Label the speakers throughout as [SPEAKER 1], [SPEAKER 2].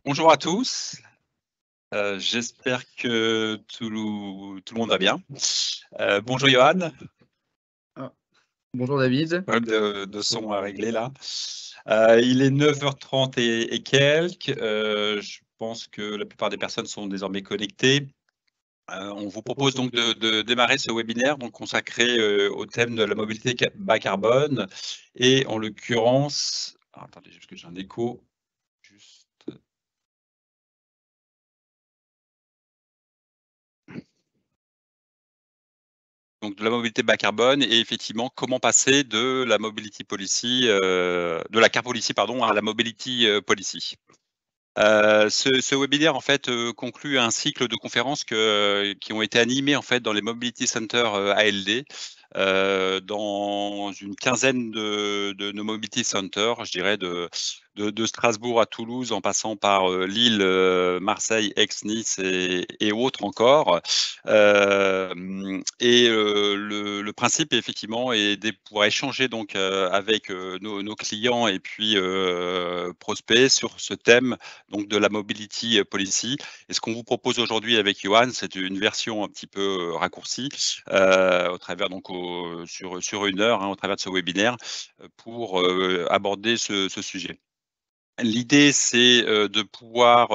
[SPEAKER 1] Bonjour à tous, j'espère que tout le monde va bien. Bonjour Johan.
[SPEAKER 2] Bonjour David.
[SPEAKER 1] Problème de son à régler là. Il est 9h30 et quelques. Je pense que la plupart des personnes sont désormais connectées. On vous propose donc de démarrer ce webinaire donc consacré au thème de la mobilité bas carbone et en l'occurrence, attendez, juste que j'ai un écho. Donc de la mobilité bas carbone et effectivement comment passer de la mobility policy, de la car policy pardon, à la mobility policy. Ce webinaire en fait conclut un cycle de conférences qui ont été animées en fait dans les Mobility Centers ALD, dans une quinzaine de nos Mobility Centers, je dirais de Strasbourg à Toulouse, en passant par Lille, Marseille, Aix, Nice et autres encore. Le principe effectivement est de pouvoir échanger donc avec nos clients et puis prospects sur ce thème donc de la mobility policy. Et ce qu'on vous propose aujourd'hui avec Johan, c'est une version un petit peu raccourcie au travers donc sur 1 heure au travers de ce webinaire pour aborder ce sujet. L'idée, c'est de pouvoir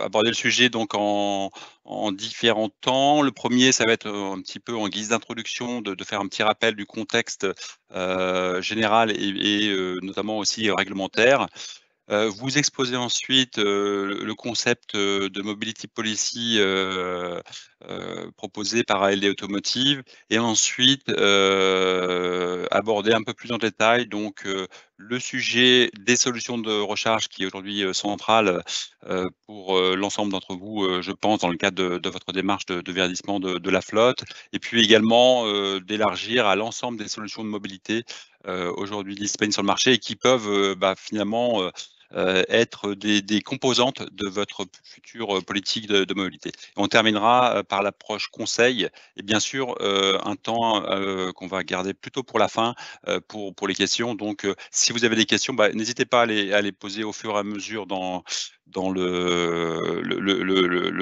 [SPEAKER 1] aborder le sujet donc en différents temps. Le premier, ça va être un petit peu en guise d'introduction, de faire un petit rappel du contexte général et notamment aussi réglementaire. Vous exposez ensuite le concept de mobility policy proposé par ALD Automotive et ensuite aborder un peu plus en détail donc le sujet des solutions de recharge qui est aujourd'hui central pour l'ensemble d'entre vous, je pense, dans le cadre de votre démarche de verdissement de la flotte et puis également d'élargir à l'ensemble des solutions de mobilité aujourd'hui disponibles sur le marché et qui peuvent finalement être des composantes de votre future politique de mobilité. Et on terminera par l'approche conseil et bien sûr un temps qu'on va garder plutôt pour la fin pour les questions. Donc si vous avez des questions, n'hésitez pas à les poser au fur et à mesure dans le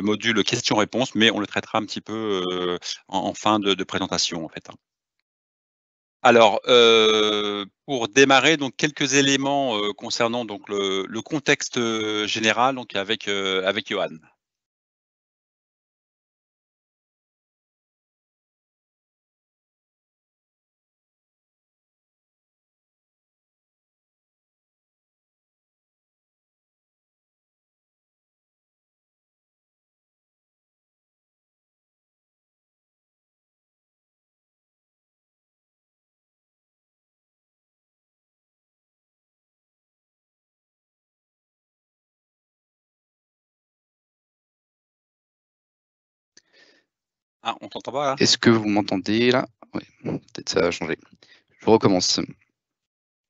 [SPEAKER 1] module questions-réponses, mais on le traitera un petit peu en fin de présentation en fait. Alors, pour démarrer, donc quelques éléments concernant donc le contexte général, donc avec Johan. Ah, on t'entend pas là?
[SPEAKER 2] Est-ce que vous m'entendez là? Oui, peut-être ça a changé. Je recommence.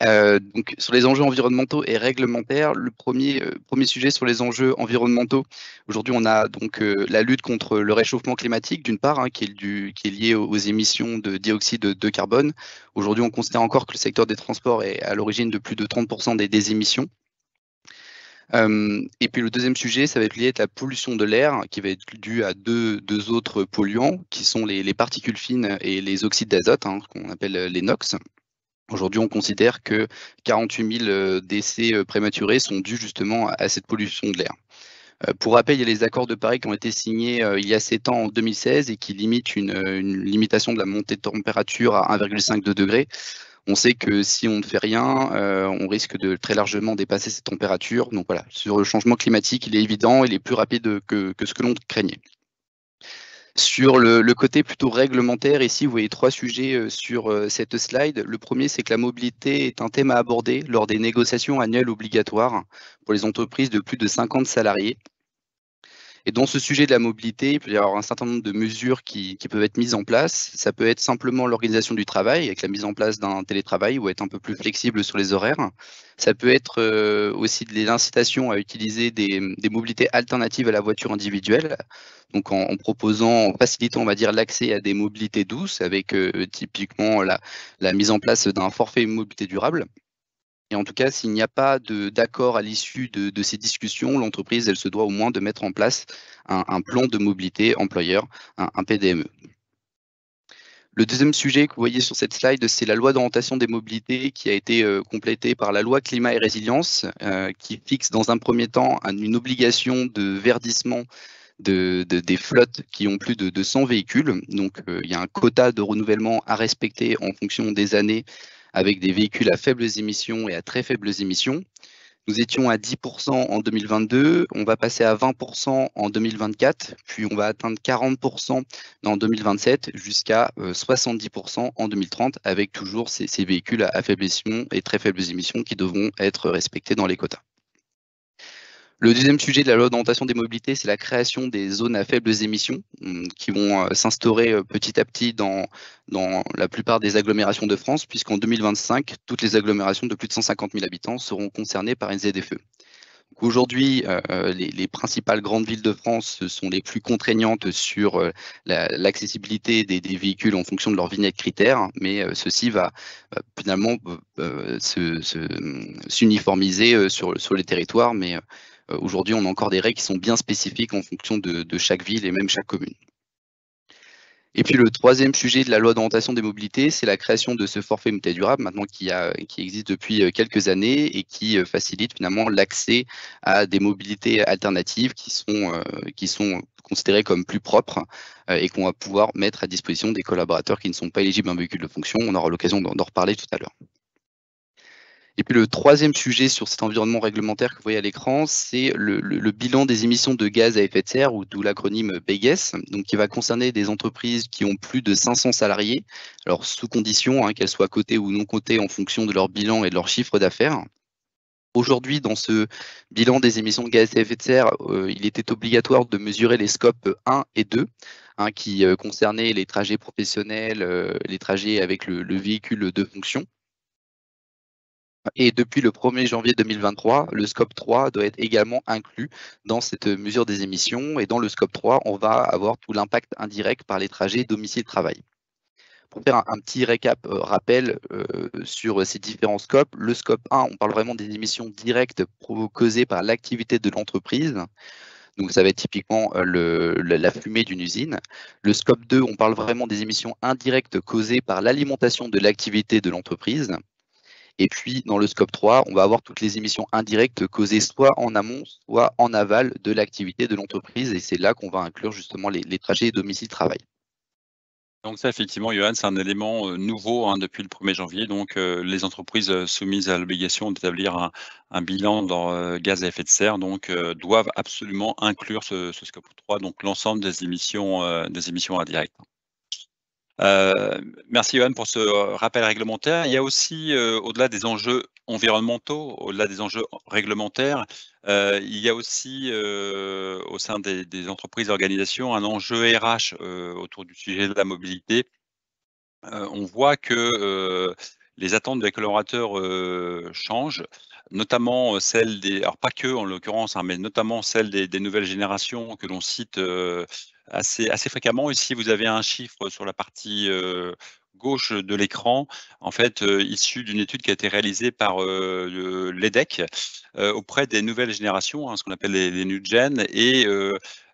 [SPEAKER 2] Donc sur les enjeux environnementaux et réglementaires, le premier sujet sur les enjeux environnementaux, aujourd'hui on a donc la lutte contre le réchauffement climatique d'une part, qui est lié aux émissions de dioxyde de carbone. Aujourd'hui on considère encore que le secteur des transports est à l'origine de plus de 30% des émissions. Et puis le deuxième sujet, ça va être lié à la pollution de l'air, qui va être due à deux autres polluants, qui sont les particules fines et les oxydes d'azote, qu'on appelle les NOx. Aujourd'hui, on considère que 48 000 décès prématurés sont dus justement à cette pollution de l'air. Pour rappel, il y a les accords de Paris qui ont été signés il y a 7 ans, en 2016, et qui limitent une limitation de la montée de température à 1,5 degrés. On sait que si on ne fait rien, on risque de très largement dépasser ces températures. Donc voilà, sur le changement climatique, il est évident, il est plus rapide que ce que l'on craignait. Sur le côté plutôt réglementaire, ici, vous voyez 3 sujets sur cette slide. Le premier, c'est que la mobilité est un thème à aborder lors des négociations annuelles obligatoires pour les entreprises de plus de 50 salariés. Et dans ce sujet de la mobilité, il peut y avoir un certain nombre de mesures qui peuvent être mises en place. Ça peut être simplement l'organisation du travail, avec la mise en place d'un télétravail ou être un peu plus flexible sur les horaires. Ça peut être aussi des incitations à utiliser des mobilités alternatives à la voiture individuelle, donc en facilitant, on va dire, l'accès à des mobilités douces, avec typiquement la mise en place d'un forfait mobilité durable. Et en tout cas, s'il n'y a pas d'accord à l'issue de ces discussions, l'entreprise, elle se doit au moins de mettre en place un plan de mobilité employeur, un PDME. Le deuxième sujet que vous voyez sur cette slide, c'est la loi d'orientation des mobilités qui a été complétée par la loi climat et résilience, qui fixe dans un premier temps une obligation de verdissement des flottes qui ont plus de 100 véhicules. Donc, il y a un quota de renouvellement à respecter en fonction des années avec des véhicules à faibles émissions et à très faibles émissions. Nous étions à 10% en 2022, on va passer à 20% en 2024, puis on va atteindre 40% en 2027 jusqu'à 70% en 2030 avec toujours ces véhicules à faibles émissions et très faibles émissions qui devront être respectés dans les quotas. Le deuxième sujet de la loi d'orientation des mobilités, c'est la création des zones à faibles émissions qui vont s'instaurer petit à petit dans la plupart des agglomérations de France, puisqu'en 2025, toutes les agglomérations de plus de 150 000 habitants seront concernées par une ZFE. Aujourd'hui, les principales grandes villes de France sont les plus contraignantes sur l'accessibilité des véhicules en fonction de leur vignette critère, mais ceci va finalement s'uniformiser sur les territoires. Mais aujourd'hui, on a encore des règles qui sont bien spécifiques en fonction de chaque ville et même chaque commune. Et puis le troisième sujet de la loi d'orientation des mobilités, c'est la création de ce forfait mobilité durable, maintenant qui existe depuis quelques années et qui facilite finalement l'accès à des mobilités alternatives qui sont considérées comme plus propres et qu'on va pouvoir mettre à disposition des collaborateurs qui ne sont pas éligibles à un véhicule de fonction. On aura l'occasion d'en reparler tout à l'heure. Et puis le troisième sujet sur cet environnement réglementaire que vous voyez à l'écran, c'est le bilan des émissions de gaz à effet de serre, ou d'où l'acronyme BGES, donc qui va concerner des entreprises qui ont plus de 500 salariés, alors sous condition qu'elles soient cotées ou non cotées en fonction de leur bilan et de leur chiffre d'affaires. Aujourd'hui, dans ce bilan des émissions de gaz à effet de serre, il était obligatoire de mesurer les scopes 1 et 2, qui concernaient les trajets professionnels, les trajets avec le véhicule de fonction. Et depuis le 1er janvier 2023, le scope 3 doit être également inclus dans cette mesure des émissions. Et dans le scope 3, on va avoir tout l'impact indirect par les trajets domicile-travail. Pour faire un petit rappel sur ces différents scopes, le scope 1, on parle vraiment des émissions directes causées par l'activité de l'entreprise. Donc ça va être typiquement la fumée d'une usine. Le scope 2, on parle vraiment des émissions indirectes causées par l'alimentation de l'activité de l'entreprise. Et puis, dans le scope 3, on va avoir toutes les émissions indirectes causées soit en amont, soit en aval de l'activité de l'entreprise. Et c'est là qu'on va inclure justement les trajets domicile-travail.
[SPEAKER 1] Donc ça, effectivement, Johan, c'est un élément nouveau depuis le 1er janvier. Donc, les entreprises soumises à l'obligation d'établir un bilan dans gaz à effet de serre doivent absolument inclure ce scope 3, donc l'ensemble des émissions indirectes. Merci Johan pour ce rappel réglementaire. Il y a aussi, au-delà des enjeux environnementaux, au-delà des enjeux réglementaires, il y a aussi, au sein des entreprises et organisations, un enjeu RH, autour du sujet de la mobilité. On voit que, les attentes des collaborateurs, changent, notamment, celles des alors pas que en l'occurrence, mais notamment celles des nouvelles générations que l'on cite, assez fréquemment. Ici, vous avez un chiffre sur la partie, gauche de l'écran, en fait, issu d'une étude qui a été réalisée par, l'EDEC, auprès des nouvelles générations, ce qu'on appelle les new gen et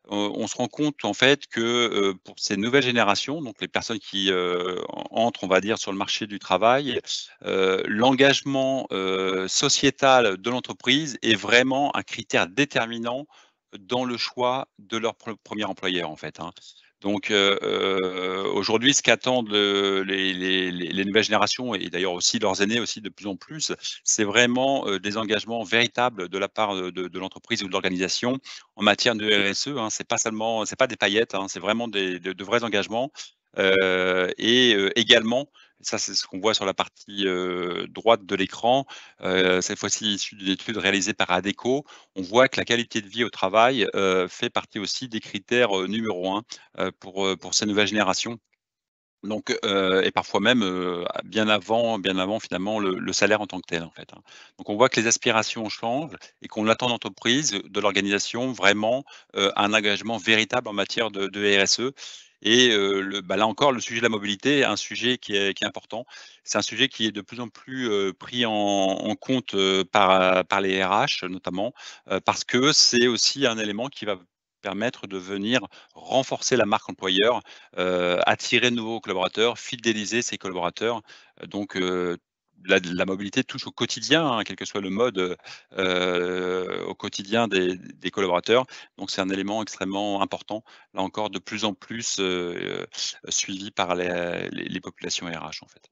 [SPEAKER 1] on se rend compte en fait que, pour ces nouvelles générations, donc les personnes qui, entrent, on va dire, sur le marché du travail, l'engagement, sociétal de l'entreprise est vraiment un critère déterminant dans le choix de leur premier employeur, en fait. Donc, aujourd'hui, ce qu'attendent les nouvelles générations et d'ailleurs aussi leurs aînés aussi de plus en plus, c'est vraiment, des engagements véritables de la part de l'entreprise ou de l'organisation en matière de RSE. C'est pas des paillettes, c'est vraiment de vrais engagements. Et également, ça c'est ce qu'on voit sur la partie, droite de l'écran, cette fois-ci issue d'une étude réalisée par Adecco. On voit que la qualité de vie au travail, fait partie aussi des critères, numéro 1, pour ces nouvelles générations. Donc, et parfois même, bien avant finalement le salaire en tant que tel, en fait. Donc on voit que les aspirations changent et qu'on attend d'entreprise, de l'organisation vraiment, un engagement véritable en matière de RSE Et là encore, le sujet de la mobilité est un sujet qui est important. C'est un sujet qui est de plus en plus, pris en compte, par les RH notamment, parce que c'est aussi un élément qui va permettre de venir renforcer la marque employeur, attirer de nouveaux collaborateurs, fidéliser ses collaborateurs. Donc la mobilité touche au quotidien, hein, quel que soit le mode, au quotidien des collaborateurs. Donc c'est un élément extrêmement important, là encore de plus en plus, suivi par les populations RH, en fait.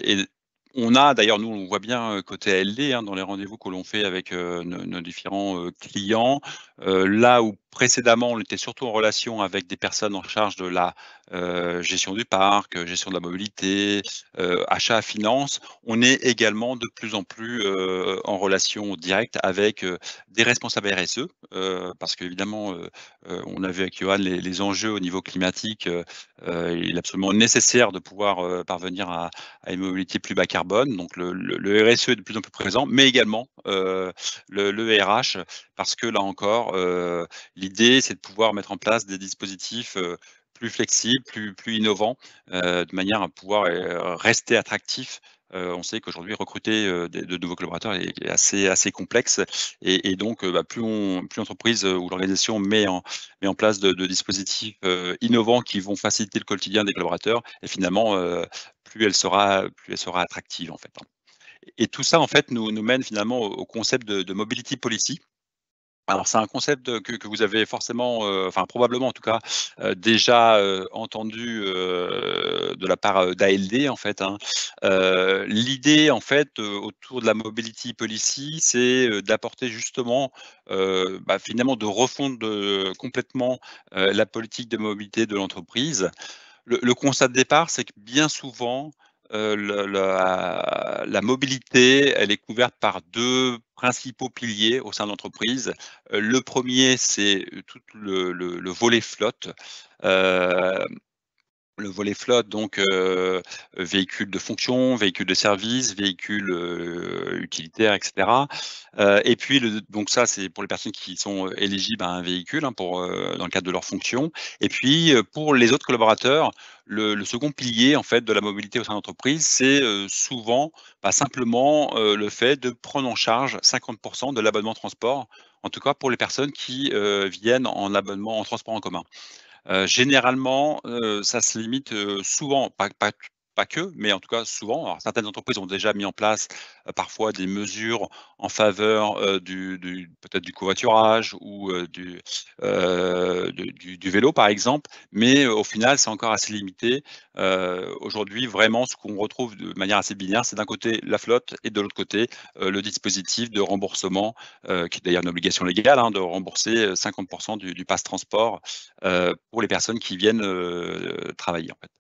[SPEAKER 1] Et on a d'ailleurs, nous, on voit bien, côté ALD, hein, dans les rendez-vous que l'on fait avec, nos différents, clients, là où précédemment, on était surtout en relation avec des personnes en charge de la, gestion du parc, gestion de la mobilité, achat, finance. On est également de plus en plus, en relation directe avec, des responsables RSE, parce qu'évidemment, on a vu avec Johan les enjeux au niveau climatique, il est absolument nécessaire de pouvoir, parvenir à une mobilité plus bas carbone. Donc le RSE est de plus en plus présent, mais également, le RH, parce que là encore, l'idée, c'est de pouvoir mettre en place des dispositifs, plus flexibles, plus innovants, de manière à pouvoir, rester attractif. On sait qu'aujourd'hui recruter, de nouveaux collaborateurs est assez complexe et donc, plus l'entreprise, ou l'organisation met en place de dispositifs, innovants qui vont faciliter le quotidien des collaborateurs et finalement, plus elle sera attractive, en fait, hein. Et tout ça, en fait, nous mène finalement au concept de mobility policy. Alors c'est un concept, que vous avez forcément, enfin probablement en tout cas, déjà, entendu, de la part, d'ALD en fait, hein. L'idée en fait, autour de la mobility policy, c'est, d'apporter justement, finalement de refondre, complètement, la politique de mobilité de l'entreprise. Le constat de départ, c'est que bien souvent, la mobilité, elle est couverte par 2 principaux piliers au sein de l'entreprise. Le premier, c'est, tout le volet flotte. Heu le volet flotte, donc véhicules de fonction, véhicules de service, véhicules, utilitaires et cetera. Et puis donc ça, c'est pour les personnes qui sont éligibles à un véhicule, hein, dans le cadre de leur fonction. Et puis, pour les autres collaborateurs, le second pilier, en fait, de la mobilité au sein de l'entreprise, c'est, souvent, simplement, le fait de prendre en charge 50 de l'abonnement transport, en tout cas pour les personnes qui, viennent en abonnement en transport en commun. Généralement, ça se limite, souvent, pas que, mais en tout cas souvent. Alors certaines entreprises ont déjà mis en place, parfois des mesures en faveur, du peut-être du covoiturage ou, du vélo par exemple, mais au final c'est encore assez limité. Aujourd'hui vraiment ce qu'on retrouve de manière assez binaire, c'est d'un côté la flotte et de l'autre côté, le dispositif de remboursement, qui est d'ailleurs une obligation légale, hein, de rembourser, 50 du pass transport, pour les personnes qui viennent, travailler, en fait.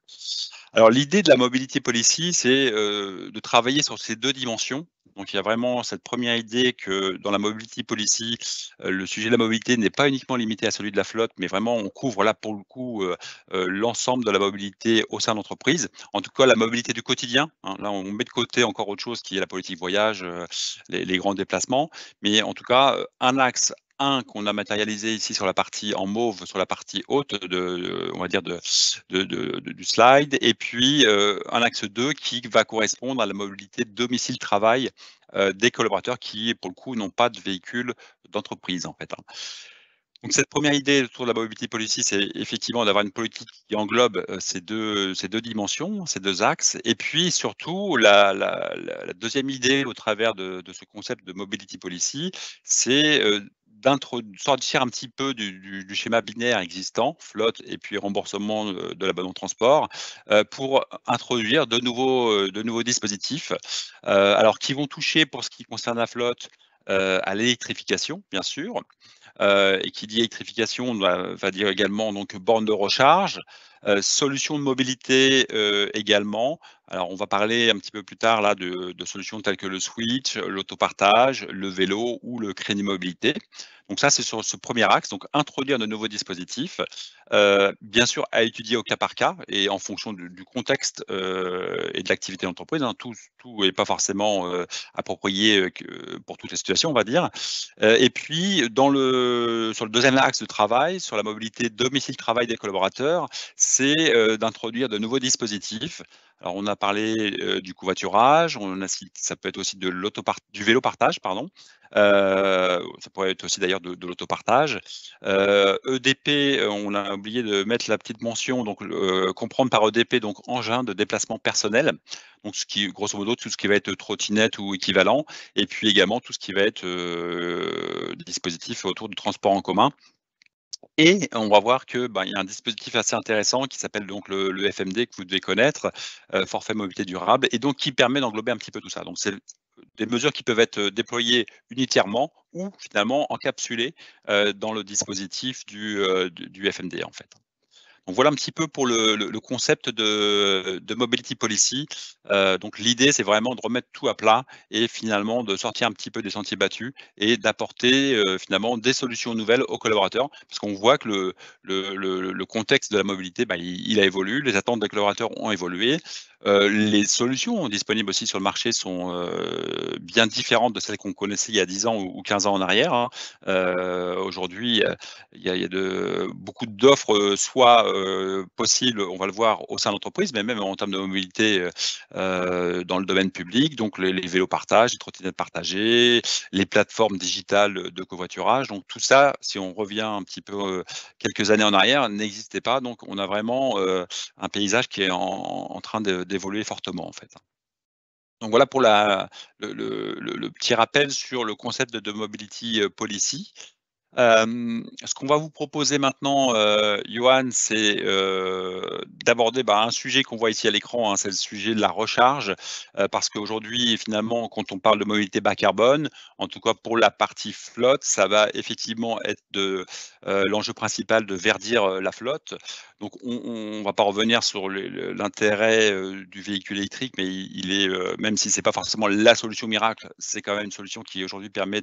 [SPEAKER 1] Alors l'idée de la mobility policy, c'est, de travailler sur ces 2 dimensions. Donc il y a vraiment cette première idée que dans la mobility policy, le sujet de la mobilité n'est pas uniquement limité à celui de la flotte, mais vraiment on couvre là pour le coup, l'ensemble de la mobilité au sein de l'entreprise. En tout cas la mobilité du quotidien, hein. Là on met de côté encore autre chose qui est la politique voyage, les grands déplacements. Mais en tout cas, un axe un qu'on a matérialisé ici sur la partie en mauve, sur la partie haute on va dire du slide et puis, un axe 2 qui va correspondre à la mobilité domicile-travail, des collaborateurs qui, pour le coup, n'ont pas de véhicule d'entreprise, en fait, hein. Donc cette première idée autour de la mobility policy, c'est effectivement d'avoir une politique qui englobe, ces deux dimensions, ces 2 axes et puis surtout la 2e idée au travers de ce concept de mobility policy, c'est, sortir un petit peu du schéma binaire existant, flotte et puis remboursement, de l'abonnement de transport, pour introduire de nouveaux dispositifs, alors qui vont toucher pour ce qui concerne la flotte, à l'électrification bien sûr. Et qui dit électrification va dire également donc bornes de recharge, solutions de mobilité, également. Alors on va parler un petit peu plus tard là de solutions telles que le switch, l'autopartage, le vélo ou le crédit mobilité. Donc ça, c'est sur ce premier axe, donc introduire de nouveaux dispositifs, bien sûr à étudier au cas par cas et en fonction du contexte, et de l'activité d'entreprise, hein. Tout est pas forcément, approprié, que pour toutes les situations, on va dire. Et puis sur le deuxième axe de travail, sur la mobilité domicile-travail des collaborateurs, c'est, d'introduire de nouveaux dispositifs. Alors on a parlé, du covoiturage, on a cit ça peut être aussi du vélo-partage, pardon. Ça pourrait être aussi d'ailleurs de l'autopartage. EDP, on a oublié de mettre la petite mention, donc comprendre par EDP, donc engin de déplacement personnel, donc ce qui grosso modo, tout ce qui va être trottinette ou équivalent et puis également tout ce qui va être, dispositif autour du transport en commun. Et on va voir que, il y a un dispositif assez intéressant qui s'appelle donc le FMD que vous devez connaître, forfait mobilité durable et donc qui permet d'englober un petit peu tout ça. Donc c'est des mesures qui peuvent être, déployées unitairement ou finalement encapsulées, dans le dispositif du FMD en fait. Donc voilà un petit peu pour le concept de mobility policy. Donc l'idée, c'est vraiment de remettre tout à plat et finalement de sortir un petit peu des sentiers battus et d'apporter, finalement des solutions nouvelles aux collaborateurs. Parce qu'on voit que le contexte de la mobilité, il a évolué, les attentes des collaborateurs ont évolué. Les solutions disponibles aussi sur le marché sont, bien différentes de celles qu'on connaissait il y a 10 ans ou 15 ans en arrière, hein. Aujourd'hui, il y a beaucoup d'offres, soit, possibles, on va le voir au sein de l'entreprise, mais même en termes de mobilité, dans le domaine public, donc les vélos partage, les trottinettes partagées, les plateformes digitales de covoiturage. Donc tout ça, si on revient un petit peu, quelques années en arrière, n'existait pas. Donc on a vraiment, un paysage qui est en train d'évoluer fortement, en fait. Donc voilà pour le petit rappel sur le concept de mobility, policy. Ce qu'on va vous proposer maintenant, Johan, c'est, d'aborder, un sujet qu'on voit ici à l'écran, hein, c'est le sujet de la recharge, parce qu'aujourd'hui, finalement, quand on parle de mobilité bas carbone, en tout cas pour la partie flotte, ça va effectivement être l'enjeu principal de verdir, la flotte. Donc on va pas revenir sur l'intérêt, du véhicule électrique, mais il est, même si c'est pas forcément la solution miracle, c'est quand même une solution qui aujourd'hui permet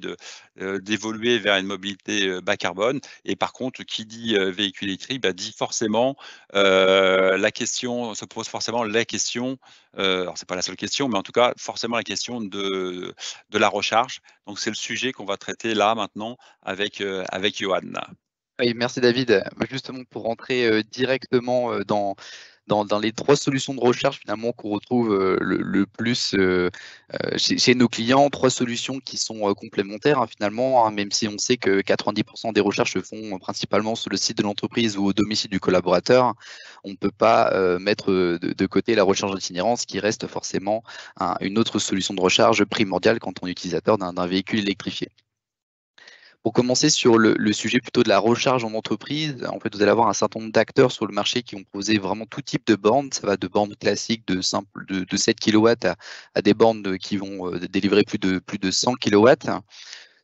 [SPEAKER 1] d'évoluer vers une mobilité, bas carbone et par contre qui dit, véhicule électrique, dit forcément, la question se pose forcément la question, alors c'est pas la seule question, mais en tout cas forcément la question de la recharge. Donc c'est le sujet qu'on va traiter là maintenant avec Johan.
[SPEAKER 2] Oui, merci David. Justement, pour rentrer directement dans les 3 solutions de recharge finalement qu'on retrouve le plus chez nos clients, 3 solutions qui sont complémentaires hein, finalement, hein, même si on sait que 90% des recherches se font principalement sur le site de l'entreprise ou au domicile du collaborateur. On ne peut pas mettre de côté la recharge d'itinérance qui reste forcément une autre solution de recharge primordiale quand on est utilisateur d'un véhicule électrifié. Pour commencer sur le sujet plutôt de la recharge en entreprise, en fait, vous allez avoir un certain nombre d'acteurs sur le marché qui ont proposé vraiment tout type de bornes. Ça va de bornes classiques de 7 kW à des bornes qui vont délivrer plus de 100 kW.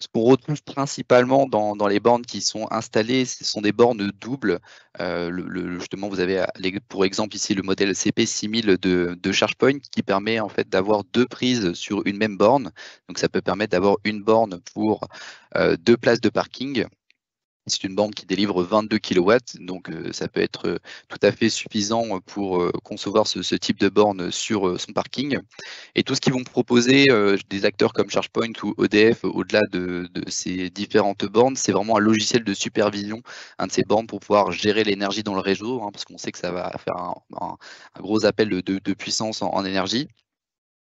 [SPEAKER 2] Ce qu'on retrouve principalement dans les bornes qui sont installées, ce sont des bornes doubles. Justement, vous avez pour exemple ici le modèle CP6000 de ChargePoint qui permet en fait d'avoir 2 prises sur une même borne. Donc ça peut permettre d'avoir une borne pour 2 places de parking. C'est une borne qui délivre 22 kW, donc ça peut être tout à fait suffisant pour concevoir ce type de borne sur son parking. Et tout ce qu'ils vont proposer, des acteurs comme ChargePoint ou EDF, au-delà de ces différentes bornes, c'est vraiment un logiciel de supervision, de ces bornes pour pouvoir gérer l'énergie dans le réseau, hein, parce qu'on sait que ça va faire un gros appel de puissance en énergie.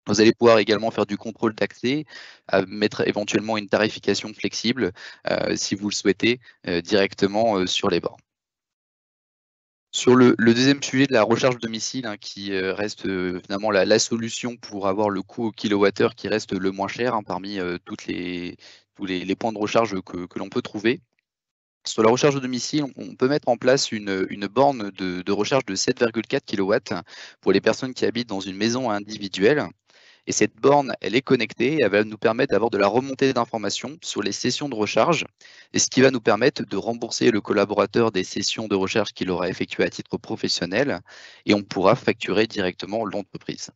[SPEAKER 2] Vous allez pouvoir également faire du contrôle d'accès, mettre éventuellement une tarification flexible, si vous le souhaitez, directement sur les bornes. Sur le deuxième sujet de la recharge domicile, hein, qui reste finalement la solution pour avoir le coût au kilowattheure qui reste le moins cher hein, parmi tous les points de recharge que l'on peut trouver. Sur la recharge de domicile, on peut mettre en place une borne de recharge de 7,4 kW pour les personnes qui habitent dans une maison individuelle. Et cette borne, elle est connectée, elle va nous permettre d'avoir de la remontée d'informations sur les sessions de recharge, et ce qui va nous permettre de rembourser le collaborateur des sessions de recharge qu'il aura effectuées à titre professionnel, et on pourra facturer directement l'entreprise.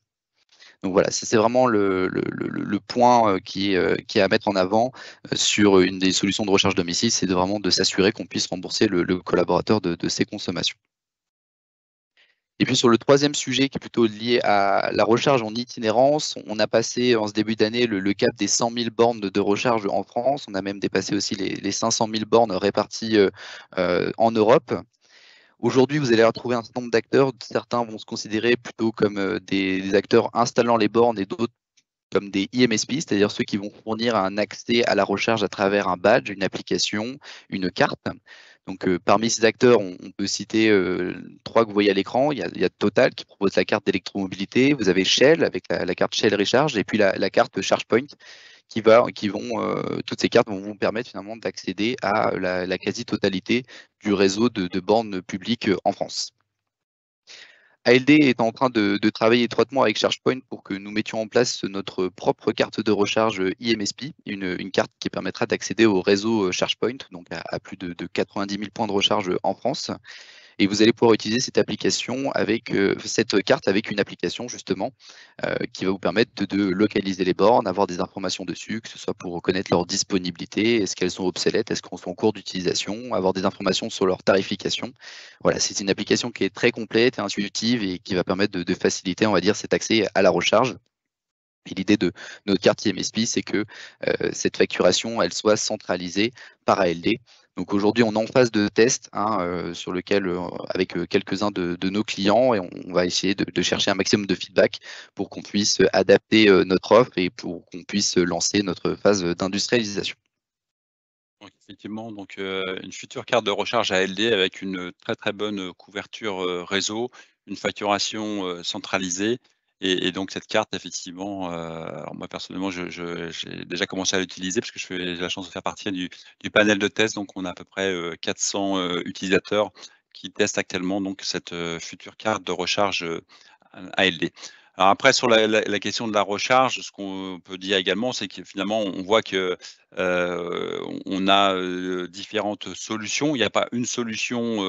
[SPEAKER 2] Donc voilà, c'est vraiment le point qui est à mettre en avant sur une des solutions de recharge domicile, c'est vraiment de s'assurer qu'on puisse rembourser le collaborateur de ses consommations. Et puis sur le troisième sujet qui est plutôt lié à la recharge en itinérance, on a passé en ce début d'année le cap des 100 000 bornes de recharge en France. On a même dépassé aussi les 500 000 bornes réparties en Europe. Aujourd'hui, vous allez retrouver un certain nombre d'acteurs. Certains vont se considérer plutôt comme des acteurs installant les bornes et d'autres comme des IMSP, c'est-à-dire ceux qui vont fournir un accès à la recharge à travers un badge, une application, une carte. Donc, parmi ces acteurs, on peut citer trois que vous voyez à l'écran. Il y a Total qui propose la carte d'électromobilité. Vous avez Shell avec la carte Shell Recharge et puis la carte ChargePoint toutes ces cartes vont vous permettre finalement d'accéder à la quasi-totalité du réseau de bornes publiques en France. ALD est en train de travailler étroitement avec ChargePoint pour que nous mettions en place notre propre carte de recharge IMSP, une carte qui permettra d'accéder au réseau ChargePoint, donc à plus de 90 000 points de recharge en France. Et vous allez pouvoir utiliser cette application avec cette carte avec une application justement qui va vous permettre de localiser les bornes, avoir des informations dessus, que ce soit pour reconnaître leur disponibilité, est-ce qu'elles sont obsolètes, est-ce qu'elles sont en cours d'utilisation, avoir des informations sur leur tarification. Voilà, c'est une application qui est très complète et intuitive et qui va permettre de faciliter, on va dire, cet accès à la recharge. Et l'idée de notre carte IMSP, c'est que cette facturation, elle soit centralisée par ALD. Donc aujourd'hui, on est en phase de test sur lequel, avec quelques-uns de nos clients, et on va essayer de chercher un maximum de feedback pour qu'on puisse adapter notre offre et pour qu'on puisse lancer notre phase d'industrialisation.
[SPEAKER 1] Donc effectivement, donc une future carte de recharge ALD avec une très, très bonne couverture, réseau, une facturation, centralisée et donc cette carte effectivement, alors moi personnellement j'ai déjà commencé à l'utiliser parce que j'ai la chance de faire partie du panel de test, donc on a à peu près, 400, utilisateurs qui testent actuellement donc cette, future carte de recharge, ALD. Alors après sur la question de la recharge, ce qu'on peut dire également, c'est que finalement on voit que, on a, différentes solutions. Il n'y a pas une solution,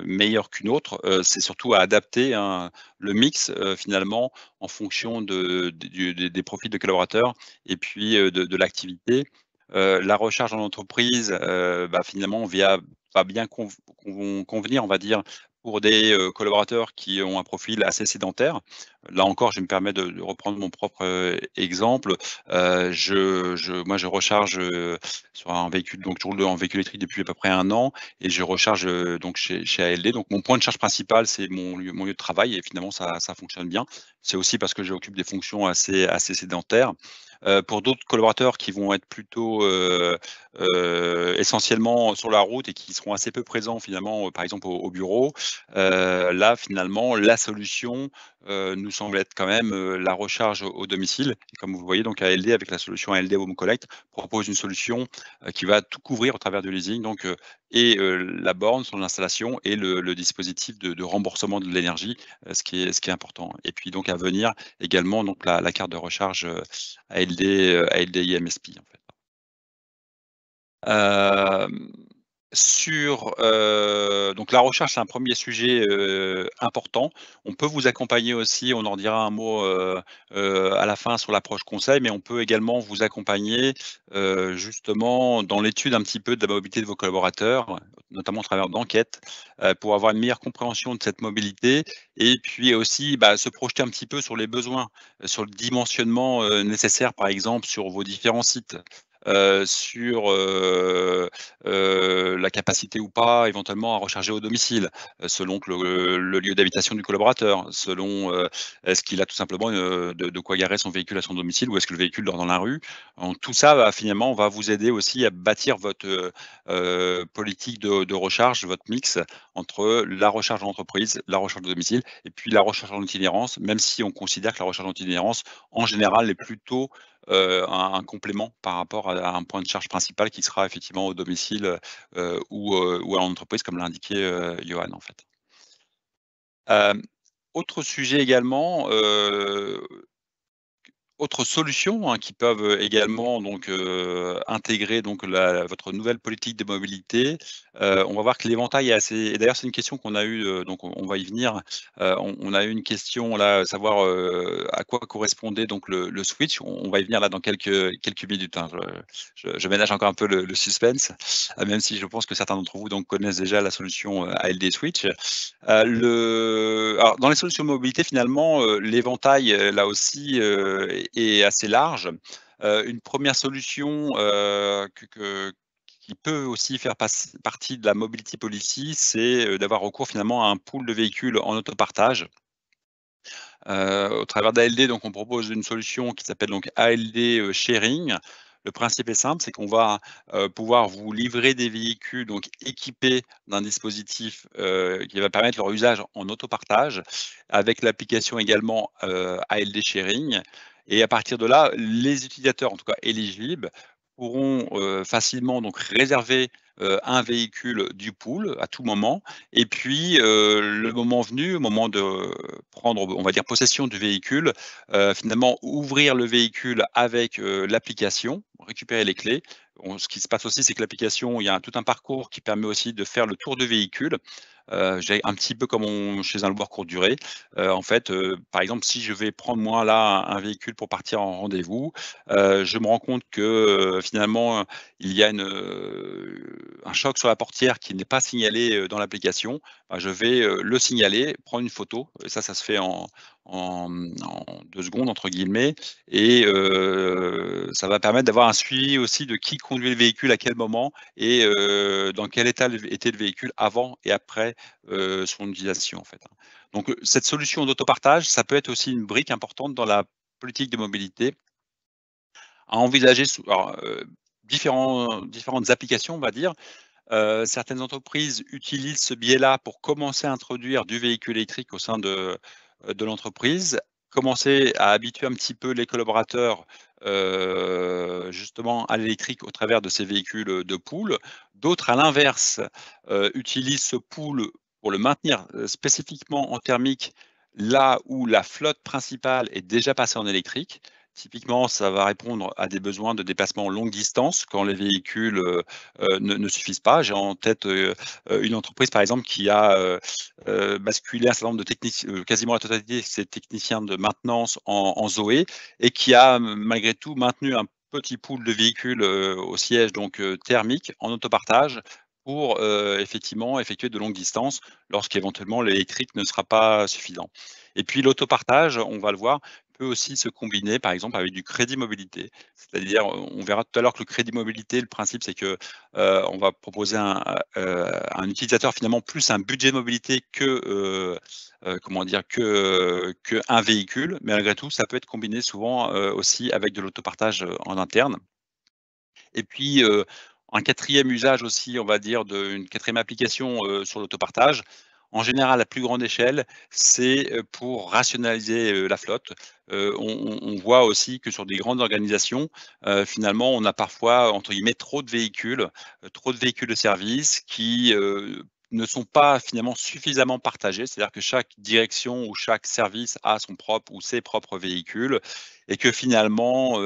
[SPEAKER 1] meilleure qu'une autre, c'est surtout à adapter, hein, le mix, finalement en fonction des profils de collaborateurs et puis, de l'activité. La recharge en entreprise, finalement va bien convenir, on va dire, pour des, collaborateurs qui ont un profil assez sédentaire. Là encore, je me permets de reprendre mon propre, exemple. Moi, je recharge, sur un véhicule, donc je roule en véhicule électrique depuis à peu près 1 an et je recharge, donc chez ALD. Donc mon point de charge principal, c'est mon lieu de travail et finalement ça fonctionne bien. C'est aussi parce que j'occupe des fonctions assez sédentaires. Pour d'autres collaborateurs qui vont être plutôt, essentiellement sur la route et qui seront assez peu présents finalement, par exemple au bureau, là finalement la solution, nous semble être quand même, la recharge au domicile. Et comme vous le voyez donc ALD avec la solution ALD Home Collect propose une solution, qui va tout couvrir au travers du leasing donc la borne, son installation et le dispositif de remboursement de l'énergie, ce qui est important. Et puis donc à venir également donc la carte de recharge, ALD, ALD IMSP en fait. Hem, donc la recherche, c'est un premier sujet, important. On peut vous accompagner aussi, on en dira un mot, à la fin sur l'approche conseil, mais on peut également vous accompagner, justement dans l'étude un petit peu de la mobilité de vos collaborateurs, notamment au travers d'enquêtes, pour avoir une meilleure compréhension de cette mobilité et puis aussi, se projeter un petit peu sur les besoins, sur le dimensionnement, nécessaire, par exemple, sur vos différents sites. Sur, la capacité ou pas éventuellement à recharger au domicile, selon que le lieu d'habitation du collaborateur, selon, est-ce qu'il a tout simplement, de quoi garer son véhicule à son domicile ou est-ce que le véhicule dort dans la rue? Donc tout ça va vous aider aussi à bâtir votre, politique de recharge, votre mix entre la recharge en entreprise, la recharge de domicile et puis la recharge en itinérance, même si on considère que la recharge en itinérance, en général, est plutôt un complément par rapport à un point de charge principal qui sera effectivement au domicile, ou à l'entreprise comme l'a indiqué, Johan en fait. Hem, Autre sujet également, autres solutions, hein, qui peuvent également donc intégrer donc votre nouvelle politique de mobilité, on va voir que l'éventail est assez et d'ailleurs c'est une question qu'on a eue, donc on va y venir. On a eu une question là, savoir, à quoi correspondait donc le switch. On va y venir là dans quelques minutes, hein. Je ménage encore un peu le suspense, même si je pense que certains d'entre vous donc connaissent déjà la solution, ALD Switch. Alors dans les solutions de mobilité finalement, l'éventail, là aussi, est assez large. Une première solution, qui peut aussi faire partie de la mobility policy, c'est, d'avoir recours finalement à un pool de véhicules en autopartage. Au travers d'ALD, donc on propose une solution qui s'appelle donc ALD, Sharing. Le principe est simple, c'est qu'on va, pouvoir vous livrer des véhicules donc équipés d'un dispositif, qui va permettre leur usage en autopartage, avec l'application également, ALD Sharing et à partir de là, les utilisateurs, en tout cas éligibles, pourront, facilement donc réserver, un véhicule du pool à tout moment et puis, le moment venu, au moment de prendre, on va dire, possession du véhicule, finalement ouvrir le véhicule avec, l'application, récupérer les clés. Ce qui se passe aussi, c'est que l'application, il y a tout un parcours qui permet aussi de faire le tour du véhicule. J'ai un petit peu comme chez un loueur courte durée. En fait, par exemple, si je vais prendre moi là un véhicule pour partir en rendez-vous, je me rends compte que, finalement, il y a un choc sur la portière qui n'est pas signalé, dans l'application. Bah, je vais, le signaler, prendre une photo et ça se fait en 2 secondes entre guillemets et ça va permettre d'avoir un suivi aussi de qui conduit le véhicule à quel moment et dans quel état était le véhicule avant et après, son utilisation en fait, hein. Donc, cette solution d'autopartage, ça peut être aussi une brique importante dans la politique de mobilité à envisager alors, différentes applications, on va dire. Certaines entreprises utilisent ce biais-là pour commencer à introduire du véhicule électrique au sein de l'entreprise, commencer à habituer un petit peu les collaborateurs, justement à l'électrique au travers de ces véhicules, de pool. D'autres, à l'inverse, utilisent ce pool pour le maintenir, spécifiquement en thermique, là où la flotte principale est déjà passée en électrique. Typiquement, ça va répondre à des besoins de déplacement longue distance quand les véhicules, ne suffisent pas. J'ai en tête, une entreprise par exemple qui a, basculé un certain nombre de quasiment la totalité de ses techniciens de maintenance en Zoé et qui a malgré tout maintenu un petit pool de véhicules, au siège donc thermique en autopartage pour, effectivement effectuer de longues distances lorsqu'éventuellement l'électrique ne sera pas suffisant. Et puis l'autopartage, on va le voir, peut aussi se combiner par exemple avec du crédit mobilité. C'est-à-dire, on verra tout à l'heure que le crédit mobilité, le principe c'est que, on va proposer un utilisateur finalement plus un budget de mobilité que, comment dire? Qu'un véhicule, mais malgré tout, ça peut être combiné souvent, aussi avec de l'autopartage, en interne. Et puis, un quatrième usage aussi, on va dire, une quatrième application, sur l'autopartage, en général à plus grande échelle, c'est, pour rationaliser, la flotte. On voit aussi que sur des grandes organisations, finalement, on a parfois, entre guillemets, trop de véhicules de service qui, ne sont pas finalement suffisamment partagés. C'est-à-dire que chaque direction ou chaque service a son propre ou ses propres véhicules et que finalement,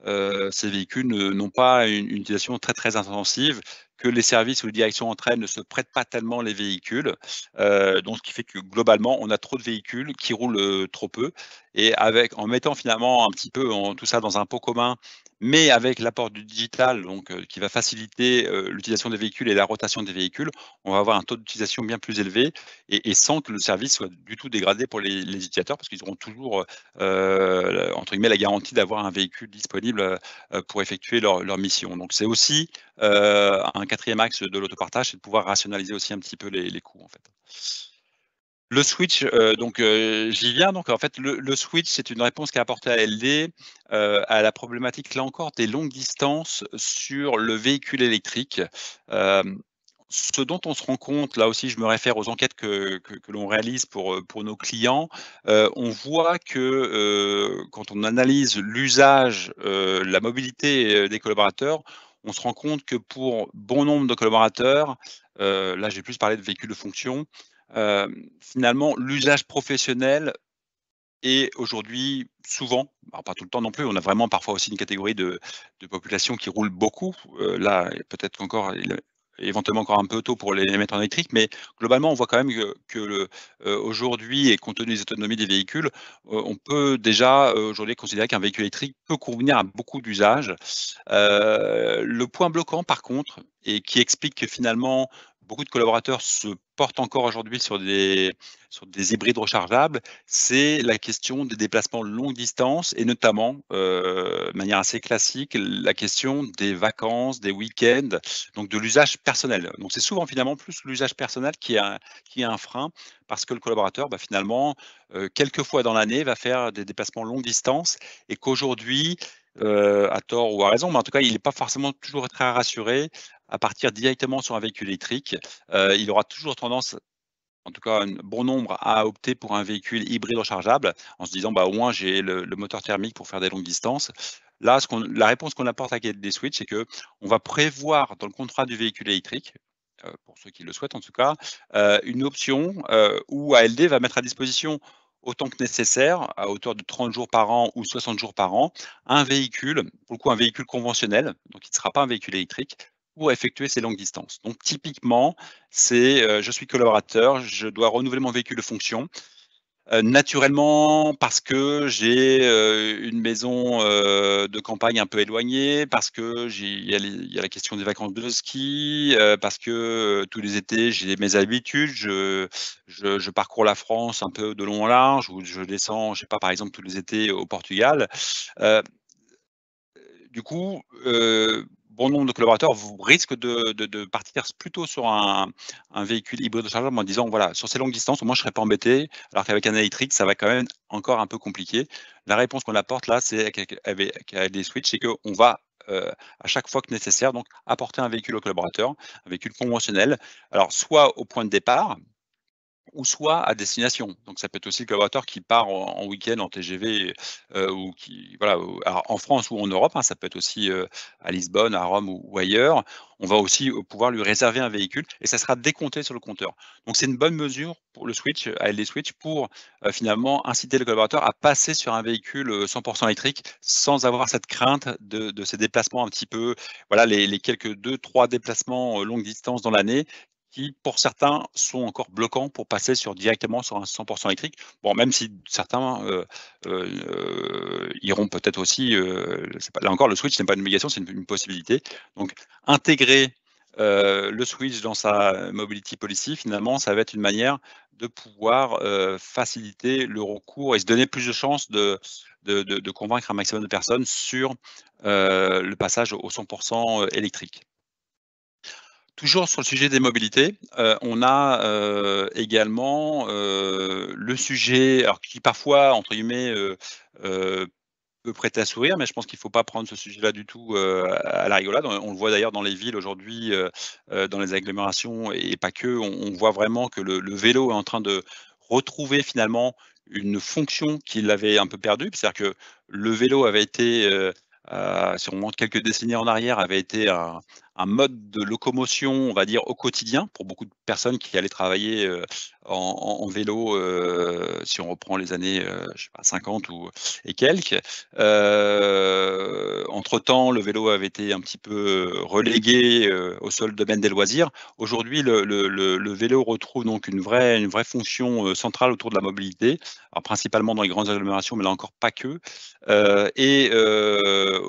[SPEAKER 1] ces véhicules n'ont pas une utilisation très, très intensive, que les services ou les directions entre elles ne se prêtent pas tellement les véhicules. Donc ce qui fait que globalement, on a trop de véhicules qui roulent, trop peu et en mettant finalement un petit peu tout ça dans un pot commun, mais avec l'apport du digital donc qui va faciliter, l'utilisation des véhicules et la rotation des véhicules, on va avoir un taux d'utilisation bien plus élevé et sans que le service soit du tout dégradé pour les utilisateurs parce qu'ils auront toujours, entre guillemets, la garantie d'avoir un véhicule disponible, pour effectuer leur mission. Donc c'est aussi, un quatrième axe de l'autopartage, c'est de pouvoir rationaliser aussi un petit peu les coûts, en fait. Le switch, donc j'y viens. Donc en fait, le switch, c'est une réponse qui est apportée à LD, à la problématique, là encore, des longues distances sur le véhicule électrique. Hem, Ce dont on se rend compte, là aussi je me réfère aux enquêtes que l'on réalise pour nos clients, on voit que, quand on analyse l'usage, la mobilité, des collaborateurs, on se rend compte que pour bon nombre de collaborateurs, là j'ai plus parlé de véhicules de fonction, finalement l'usage professionnel Et aujourd'hui, souvent, alors pas tout le temps non plus, on a vraiment parfois aussi une catégorie de population qui roule beaucoup. Là, peut-être qu'encore éventuellement encore un peu tôt pour les mettre en électrique, mais globalement, on voit quand même aujourd'hui et compte tenu des autonomies des véhicules, on peut déjà, aujourd'hui considérer qu'un véhicule électrique peut convenir à beaucoup d'usages. Le point bloquant par contre et qui explique que finalement beaucoup de collaborateurs se portent encore aujourd'hui sur des hybrides rechargeables, c'est la question des déplacements longue distance et notamment, de manière assez classique, la question des vacances, des week-ends, donc de l'usage personnel. Donc c'est souvent finalement plus l'usage personnel qui est un frein parce que le collaborateur, bah, finalement, quelques fois dans l'année va faire des déplacements longue distance et qu'aujourd'hui, à tort ou à raison, mais en tout cas, il n'est pas forcément toujours très rassuré à partir directement sur un véhicule électrique. Il aura toujours tendance, en tout cas un bon nombre, à opter pour un véhicule hybride rechargeable en se disant: «Bah, au moins j'ai le moteur thermique pour faire des longues distances». Là, la réponse qu'on apporte avec des Switch, c'est qu'on va prévoir dans le contrat du véhicule électrique, pour ceux qui le souhaitent en tout cas, une option, où ALD va mettre à disposition autant que nécessaire, à hauteur de 30 jours par an ou 60 jours par an, un véhicule, pour le coup un véhicule conventionnel, donc il ne sera pas un véhicule électrique, pour effectuer ces longues distances. Donc typiquement, c'est, je suis collaborateur, je dois renouveler mon véhicule de fonction. Naturellement, parce que j'ai, une maison, de campagne un peu éloignée, parce que il y a la question des vacances de ski, parce que, tous les étés, j'ai mes habitudes, je parcours la France un peu de long en large ou je descends, je sais pas, par exemple, tous les étés au Portugal. Heu, du coup, bon nombre de collaborateurs risquent de partir plutôt sur un véhicule hybride rechargeable en disant: «Voilà, sur ces longues distances, au moins je ne serai pas embêté», alors qu'avec un électrique, ça va quand même encore un peu compliqué. La réponse qu'on apporte là, c'est avec ALD Switch, c'est qu'on va, à chaque fois que nécessaire, donc apporter un véhicule au collaborateur, un véhicule conventionnel. Alors soit au point de départ, ou soit à destination. Donc ça peut être aussi le collaborateur qui part en week-end en TGV, ou qui voilà, alors en France ou en Europe, hein, ça peut être aussi, à Lisbonne, à Rome ou ailleurs. On va aussi, pouvoir lui réserver un véhicule et ça sera décompté sur le compteur. Donc c'est une bonne mesure pour le Switch, ALD Switch pour, finalement inciter le collaborateur à passer sur un véhicule, 100 électrique sans avoir cette crainte de ces déplacements un petit peu, voilà, les quelques 2-3 déplacements, longue distance dans l'année qui, pour certains, sont encore bloquants pour passer directement sur un 100 électrique. Bon, même si certains, iront peut-être aussi, c'est pas là encore le switch n'est pas une obligation, c'est une possibilité. Donc intégrer, le switch dans sa mobility policy, finalement, ça va être une manière de pouvoir, faciliter le recours et se donner plus de chances de convaincre un maximum de personnes sur, le passage au 100 électrique. Toujours sur le sujet des mobilités, on a, également, le sujet alors qui parfois entre guillemets, heu, peut prêter à sourire, mais je pense qu'il ne faut pas prendre ce sujet-là du tout, à la rigolade. On le voit d'ailleurs dans les villes aujourd'hui, dans les agglomérations et pas que. On voit vraiment que le vélo est en train de retrouver finalement une fonction qu'il avait un peu perdue. C'est-à-dire que le vélo avait été, si on remonte quelques décennies en arrière, avait été un mode de locomotion, on va dire, au quotidien pour beaucoup de personnes qui allaient travailler, en vélo, si on reprend les années, je sais pas 50 ou et quelques. Entre-temps, le vélo avait été un petit peu, relégué, au seul domaine des loisirs. Aujourd'hui, le vélo retrouve donc une vraie fonction, centrale autour de la mobilité, alors principalement dans les grandes agglomérations, mais là encore pas que.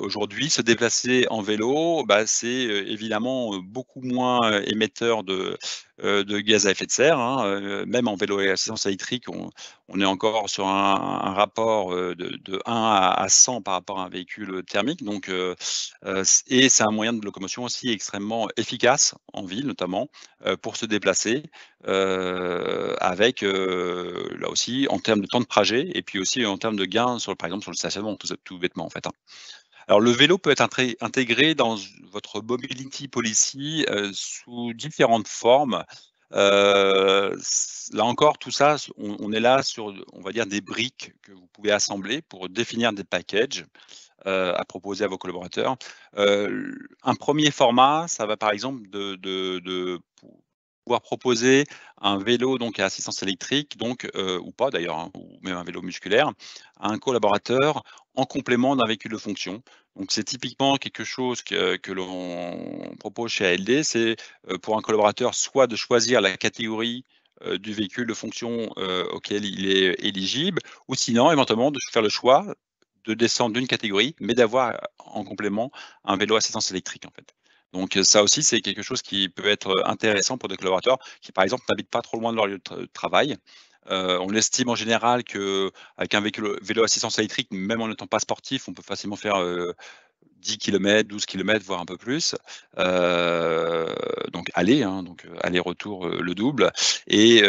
[SPEAKER 1] Aujourd'hui, se déplacer en vélo, bah, c'est, évidemment, beaucoup moins, émetteur de gaz à effet de serre, hein, même en vélo à assistance électrique, on est encore sur un rapport, de 1 à 100 par rapport à un véhicule, thermique donc et c'est un moyen de locomotion aussi extrêmement efficace, en ville notamment, pour se déplacer, avec, là aussi en termes de temps de trajet et puis aussi en termes de gains par exemple sur le stationnement, tout bêtement en fait, hein. Alors le vélo peut être intégré dans votre mobility policy, sous différentes formes. Là encore, tout ça, on est là sur, on va dire, des briques que vous pouvez assembler pour définir des packages, à proposer à vos collaborateurs. Un premier format, ça va par exemple pouvoir proposer un vélo donc à assistance électrique, donc ou pas d'ailleurs, hein, ou même un vélo musculaire, à un collaborateur en complément d'un véhicule de fonction. Donc c'est typiquement quelque chose que l'on propose chez ALD, c'est, pour un collaborateur soit de choisir la catégorie, du véhicule de fonction, auquel il est éligible, ou sinon éventuellement de faire le choix de descendre d'une catégorie, mais d'avoir en complément un vélo assistance électrique en fait. Donc ça aussi, c'est quelque chose qui peut être intéressant pour des collaborateurs qui, par exemple, n'habitent pas trop loin de leur lieu de travail. On estime en général qu'avec un vélo assistance électrique, même en n'étant pas sportif, on peut facilement faire, 10 km, 12 km, voire un peu plus. Donc aller, hein, donc aller-retour, le double et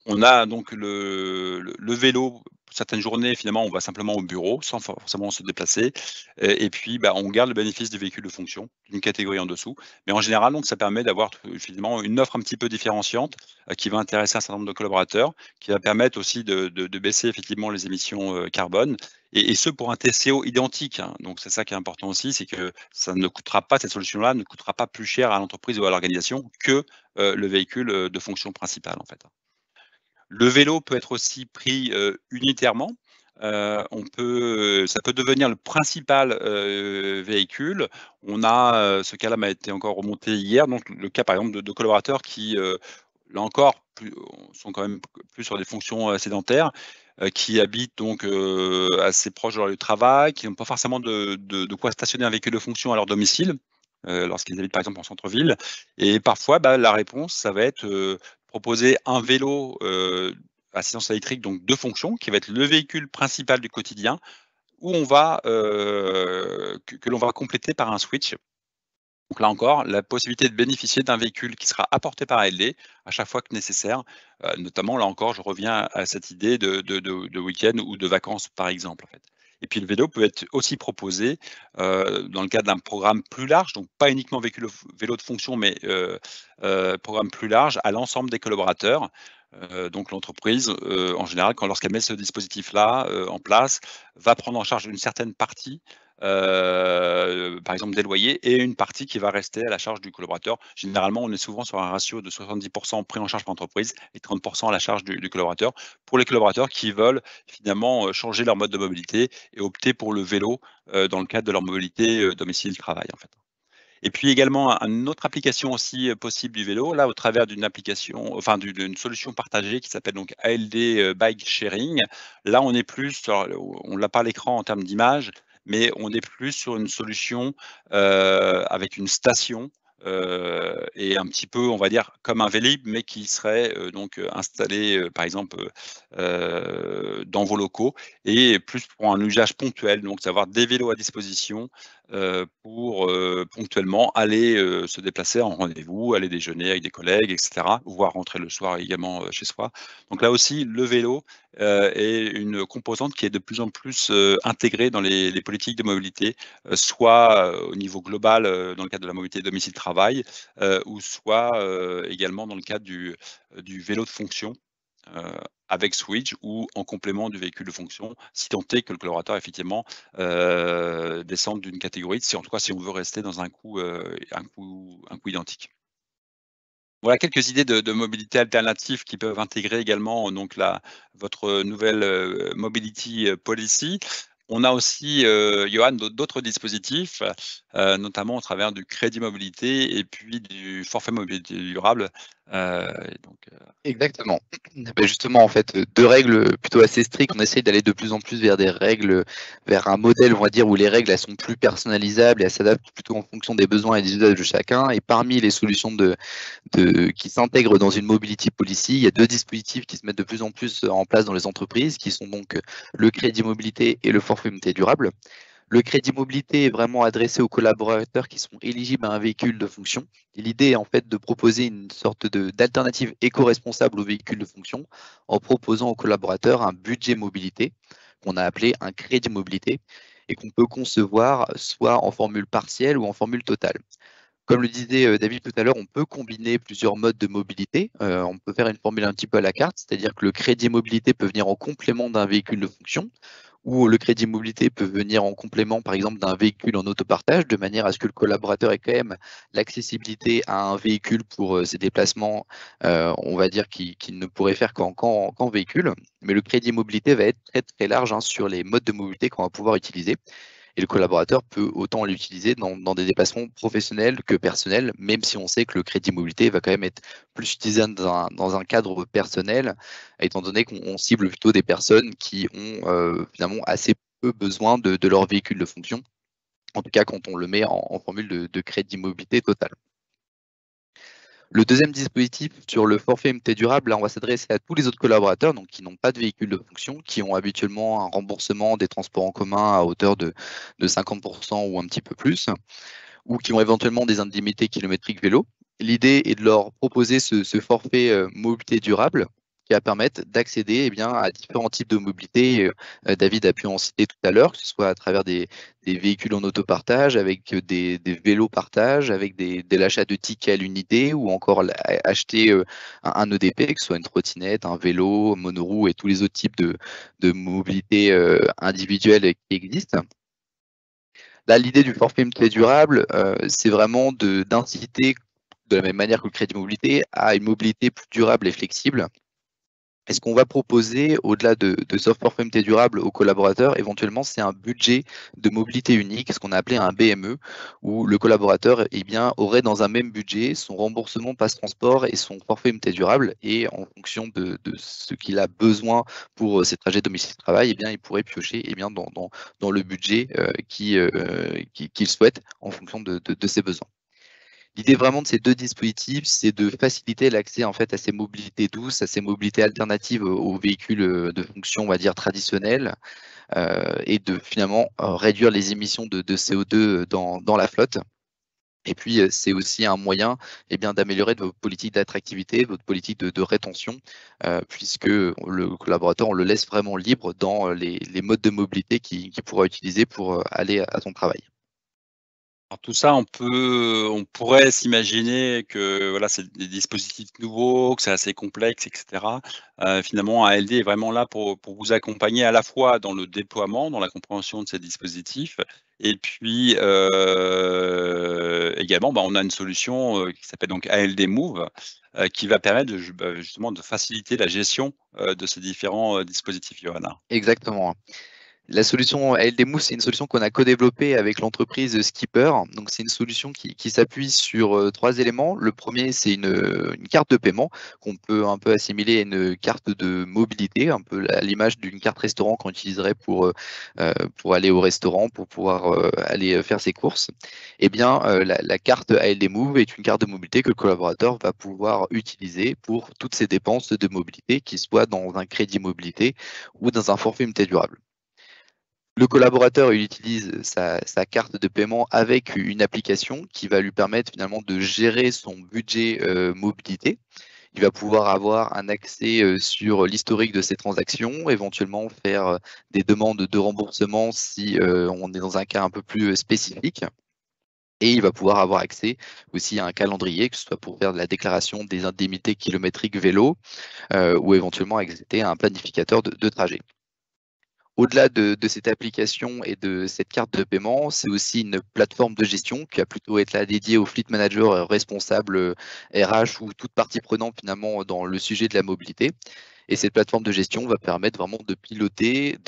[SPEAKER 1] on a donc le vélo, certaines journées finalement on va simplement au bureau sans forcément se déplacer et puis, bah, on garde le bénéfice du véhicule de fonction, d'une catégorie en dessous. Mais en général donc ça permet d'avoir finalement une offre un petit peu différenciante, qui va intéresser un certain nombre de collaborateurs, qui va permettre aussi de baisser effectivement les émissions, carbone et ce pour un TCO identique, hein. Donc c'est ça qui est important aussi, c'est que ça ne coûtera pas cette solution-là ne coûtera pas plus cher à l'entreprise ou à l'organisation que, le véhicule, de fonction principal en fait. Le vélo peut être aussi pris, unitairement. Ça peut devenir le principal, véhicule. On a, ce cas-là m'a été encore remonté hier, donc le cas par exemple de collaborateurs qui, là encore, sont quand même plus sur des fonctions, sédentaires, qui habitent donc, assez proches de leur lieu de travail, qui n'ont pas forcément de quoi stationner un véhicule de fonction à leur domicile, lorsqu'ils habitent par exemple en centre-ville et parfois, bah, la réponse ça va être, proposer un vélo, assistance électrique, donc 2 fonctions, qui va être le véhicule principal du quotidien, où on va, que l'on va compléter par un switch. Donc là encore, la possibilité de bénéficier d'un véhicule qui sera apporté par ALD à chaque fois que nécessaire, notamment là encore, je reviens à cette idée de week-end ou de vacances par exemple, en fait. Et puis le vélo peut être aussi proposé, dans le cadre d'un programme plus large, donc pas uniquement vélo de fonction, mais programme plus large à l'ensemble des collaborateurs. Donc l'entreprise, en général, lorsqu'elle met ce dispositif-là, en place, va prendre en charge une certaine partie, par exemple des loyers et une partie qui va rester à la charge du collaborateur. Généralement, on est souvent sur un ratio de 70 pris en charge par l'entreprise et 30 à la charge du collaborateur. Pour les collaborateurs qui veulent finalement, changer leur mode de mobilité et opter pour le vélo, dans le cadre de leur mobilité, domicile-travail, en fait. Et puis également une autre application aussi, possible du vélo, là au travers d'une application, enfin d'une solution partagée qui s'appelle donc ALD, Bike Sharing. Là, on est plus sur on l'a pas à l'écran en termes d'image, mais on est plus sur une solution, avec une station, et un petit peu, on va dire, comme un Vélib, mais qui serait, donc, installé, par exemple, dans vos locaux et plus pour un usage ponctuel, donc d'avoir des vélos à disposition, pour, ponctuellement aller, se déplacer en rendez-vous, aller déjeuner avec des collègues et cetera, voire rentrer le soir également, chez soi. Donc là aussi, le vélo, est une composante qui est de plus en plus, intégrée dans les politiques de mobilité, soit, au niveau global, dans le cadre de la mobilité domicile-travail, ou soit, également dans le cadre du vélo de fonction, heu, avec switch ou en complément du véhicule de fonction, si tant est que le collaborateur effectivement, descende d'une catégorie, si en tout cas si on veut rester dans un coût identique. Voilà quelques idées de mobilité alternative qui peuvent intégrer également donc votre nouvelle, mobility, policy. On a aussi, Johan, d'autres dispositifs, notamment au travers du crédit mobilité et puis du forfait mobilité durable, et donc
[SPEAKER 2] Exactement. Beh, justement, en fait, 2 règles, plutôt assez strictes. On essaye d'aller de plus en plus vers des règles, vers un modèle, on va dire, où les règles, elles sont plus personnalisables et elles s'adaptent plutôt en fonction des besoins et des usages de chacun. Et parmi les solutions qui s'intègrent dans une mobility policy, il y a 2 dispositifs qui se mettent de plus en plus en place dans les entreprises, qui sont donc le crédit mobilité et le forfait mobilité durable. Le crédit mobilité est vraiment adressé aux collaborateurs qui sont éligibles à un véhicule de fonction. Et l'idée est en fait de proposer une sorte d'alternative éco-responsable aux véhicules de fonction en proposant aux collaborateurs un budget mobilité qu'on a appelé un crédit mobilité et qu'on peut concevoir soit en formule partielle ou en formule totale. Comme le disait David tout à l'heure, on peut combiner plusieurs modes de mobilité. On peut faire une formule un petit peu à la carte, c'est-à-dire que le crédit mobilité peut venir en complément d'un véhicule de fonction, où le crédit mobilité peut venir en complément, par exemple, d'un véhicule en autopartage, de manière à ce que le collaborateur ait quand même l'accessibilité à un véhicule pour ses déplacements, on va dire, qu'il ne pourrait faire qu'en véhicule. Mais le crédit mobilité va être très, très large sur les modes de mobilité qu'on va pouvoir utiliser. Et le collaborateur peut autant l'utiliser dans des déplacements professionnels que personnels, même si on sait que le crédit mobilité va quand même être plus utilisé dans un cadre personnel, étant donné qu'on cible plutôt des personnes qui ont finalement assez peu besoin de leur véhicule de fonction, en tout cas quand on le met en formule de crédit mobilité total. Le deuxième dispositif sur le forfait MT durable, là, on va s'adresser à tous les autres collaborateurs donc qui n'ont pas de véhicule de fonction, qui ont habituellement un remboursement des transports en commun à hauteur de 50% ou un petit peu plus, ou qui ont éventuellement des indemnités kilométriques vélo. L'idée est de leur proposer ce forfait mobilité durable qui va permettre d'accéder à différents types de mobilité. David a pu en citer tout à l'heure, que ce soit à travers des véhicules en autopartage, avec des vélos partage, avec de l'achat de tickets à l'unité, ou encore acheter un EDP, que ce soit une trottinette, un vélo, un monoroue et tous les autres types de mobilité individuelles qui existent. Là, l'idée du forfait mobilité durable, c'est vraiment d'inciter, de la même manière que le crédit mobilité, à une mobilité plus durable et flexible. Et ce qu'on va proposer, au-delà de ce forfait mobilité durable aux collaborateurs, éventuellement, c'est un budget de mobilité unique, ce qu'on a appelé un BME, où le collaborateur aurait dans un même budget son remboursement passe-transport et son forfait mobilité durable. Et en fonction de ce qu'il a besoin pour ses trajets domicile-travail, il pourrait piocher dans le budget qu'il souhaite en fonction de ses besoins. L'idée vraiment de ces deux dispositifs, c'est de faciliter l'accès en fait à ces mobilités douces, à ces mobilités alternatives aux véhicules de fonction, on va dire, traditionnels, et de finalement réduire les émissions de CO2 dans la flotte. Et puis, c'est aussi un moyen d'améliorer votre politique d'attractivité, votre politique de rétention, puisque le collaborateur, on le laisse vraiment libre dans les modes de mobilité qu'il pourra utiliser pour aller à son travail.
[SPEAKER 1] Alors tout ça, on pourrait s'imaginer que voilà, c'est des dispositifs nouveaux, que c'est assez complexe et cetera. Finalement, ALD est vraiment là pour vous accompagner à la fois dans le déploiement, dans la compréhension de ces dispositifs et puis, également, on a une solution, qui s'appelle donc ALD Move, qui va permettre justement de faciliter la gestion, de ces différents, dispositifs, Johanna.
[SPEAKER 2] Exactement. La solution LDMousse, c'est une solution qu'on a co-développée avec l'entreprise Skipper. Donc, c'est une solution qui s'appuie sur 3 éléments. Le premier, c'est une carte de paiement qu'on peut un peu assimiler à une carte de mobilité, un peu à l'image d'une carte restaurant qu'on utiliserait pour aller au restaurant, pour pouvoir aller faire ses courses. La carte ALD Move est une carte de mobilité que le collaborateur va pouvoir utiliser pour toutes ses dépenses de mobilité, qu'ils soient dans un crédit mobilité ou dans un forfait mobilité durable. Le collaborateur, il utilise sa carte de paiement avec une application qui va lui permettre finalement de gérer son budget mobilité. Il va pouvoir avoir un accès sur l'historique de ses transactions, éventuellement faire des demandes de remboursement si on est dans un cas un peu plus spécifique. Et il va pouvoir avoir accès aussi à un calendrier, que ce soit pour faire de la déclaration des indemnités kilométriques vélo ou éventuellement accéder à un planificateur de trajet. Au-delà de cette application et de cette carte de paiement, c'est aussi une plateforme de gestion qui va plutôt être là dédiée aux fleet managers, responsables RH ou toute partie prenante finalement dans le sujet de la mobilité. Et cette plateforme de gestion va permettre vraiment de piloter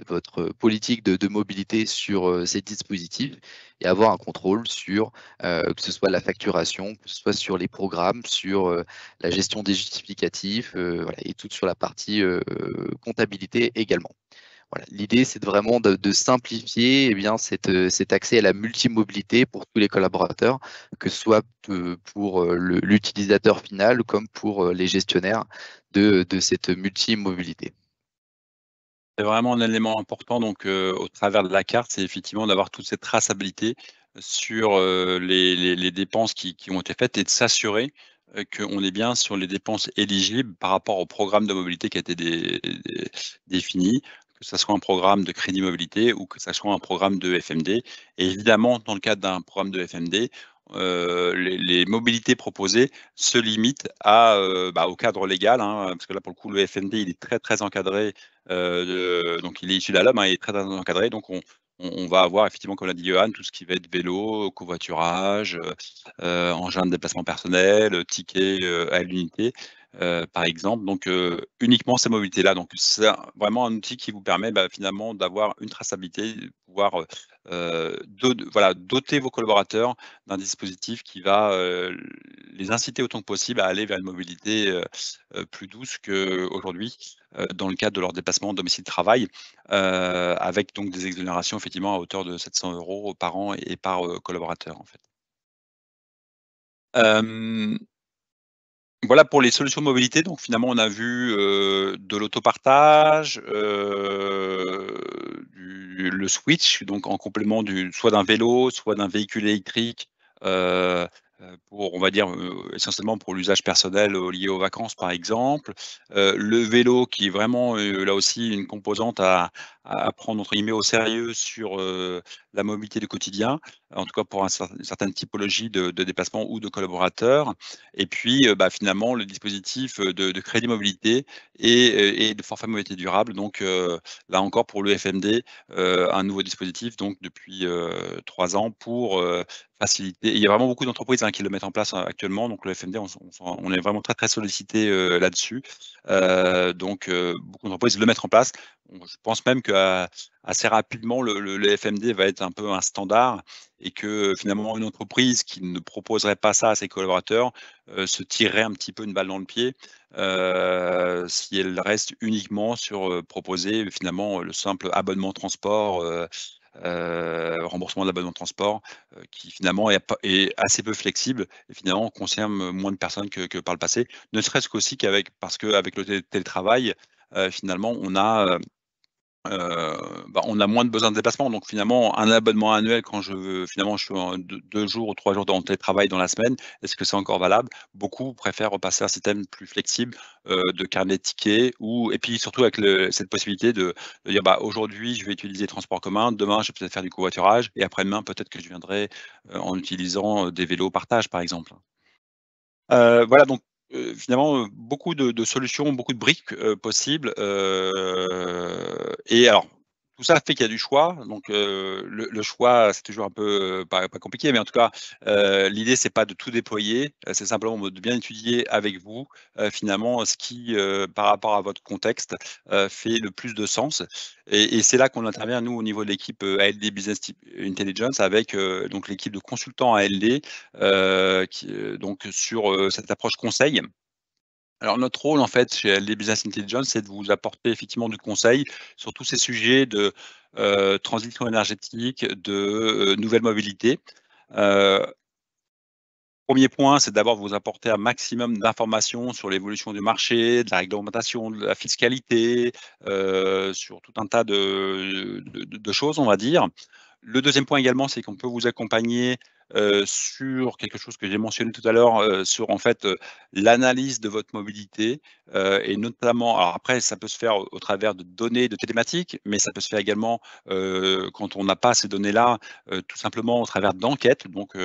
[SPEAKER 2] votre politique de mobilité sur ces dispositifs et avoir un contrôle sur que ce soit la facturation, que ce soit sur les programmes, sur la gestion des justificatifs, voilà, et tout sur la partie comptabilité également. Voilà. L'idée, c'est vraiment de simplifier cet accès à la multimobilité pour tous les collaborateurs, que ce soit pour l'utilisateur final comme pour les gestionnaires de cette multimobilité.
[SPEAKER 1] C'est vraiment un élément important donc, au travers de la carte, c'est effectivement d'avoir toute cette traçabilité sur, les dépenses qui ont été faites et de s'assurer, qu'on est bien sur les dépenses éligibles par rapport au programme de mobilité qui a été défini, que ça soit un programme de crédit mobilité ou que ça soit un programme de FMD et évidemment, dans le cadre d'un programme de FMD, les mobilités proposées se limitent au cadre légal, hein, parce que là, pour le coup, le FND, il est très, très encadré, donc il est issu de la LOM, hein, il est très, très encadré, donc on va avoir effectivement, comme l'a dit Johan, tout ce qui va être vélo, covoiturage, engins de déplacement personnel, tickets, à l'unité, par exemple. Donc uniquement ces mobilités-là. Donc c'est vraiment un outil qui vous permet, finalement d'avoir une traçabilité, de pouvoir, voilà, doter vos collaborateurs d'un dispositif qui va, les inciter autant que possible à aller vers une mobilité, plus douce qu'aujourd'hui, dans le cadre de leur déplacement domicile-travail, avec donc des exonérations effectivement à hauteur de 700 € par an et par, collaborateur, en fait. Hem, voilà pour les solutions de mobilité. Donc finalement, on a vu, de l'autopartage, le switch, donc en complément soit d'un vélo, soit d'un véhicule électrique, heu pour on va dire, essentiellement pour l'usage personnel, lié aux vacances, par exemple. Le vélo qui est vraiment, là aussi une composante à prendre entre guillemets «au sérieux» sur, la mobilité du quotidien, en tout cas pour une certaine typologie de déplacements ou de collaborateurs. Et puis, finalement, le dispositif, de crédit mobilité et de forfait mobilité durable. Donc, là encore pour le FMD, un nouveau dispositif donc depuis, 3 ans pour, faciliter. Il y a vraiment beaucoup d'entreprises, hein, qui le mettent en place, actuellement. Donc le FMD, on est vraiment très, très sollicité, là-dessus. Donc, beaucoup d'entreprises le mettent en place. Je pense même qu'assez rapidement, le FMD va être un peu un standard et que, finalement, une entreprise qui ne proposerait pas ça à ses collaborateurs, se tirerait un petit peu une balle dans le pied, si elle reste uniquement sur, proposer finalement, le simple abonnement transport, remboursement de l'abonnement de transport, qui finalement est assez peu flexible et finalement concerne moins de personnes que par le passé. Ne serait-ce qu'aussi parce qu'avec le télétravail, finalement on a moins de besoin de déplacement, donc finalement, un abonnement annuel quand je suis en 2 jours ou 3 jours en télétravail dans la semaine, est-ce que c'est encore valable? Beaucoup préfèrent repasser à un système plus flexible, de carnet de tickets et puis surtout avec cette possibilité de dire: «Aujourd'hui, je vais utiliser les transports communs, demain, je vais peut-être faire du covoiturage et après-demain, peut-être que je viendrai, en utilisant, des vélos partage», par exemple. Voilà donc, finalement, beaucoup de solutions, beaucoup de briques, possibles, et alors tout ça fait qu'il y a du choix donc, le choix, c'est toujours un peu, pas compliqué, mais en tout cas, l'idée c'est pas de tout déployer, c'est simplement de bien étudier avec vous, finalement ce qui, par rapport à votre contexte, fait le plus de sens et c'est là qu'on intervient nous au niveau de l'équipe, ALD Business Intelligence avec, donc l'équipe de consultants ALD, donc sur, cette approche conseil. Alors notre rôle en fait chez LD Business Intelligence, c'est de vous apporter effectivement du conseil sur tous ces sujets de, transition énergétique, de, nouvelles mobilités. Heu, 1 point, c'est d'abord vous apporter un maximum d'informations sur l'évolution du marché, de la réglementation, de la fiscalité, sur tout un tas de choses, on va dire. Le deuxième point également, c'est qu'on peut vous accompagner, sur quelque chose que j'ai mentionné tout à l'heure, sur en fait, l'analyse de votre mobilité, et notamment alors après ça peut se faire au travers de données de télématiques, mais ça peut se faire également, quand on n'a pas ces données-là, tout simplement au travers d'enquêtes. Donc,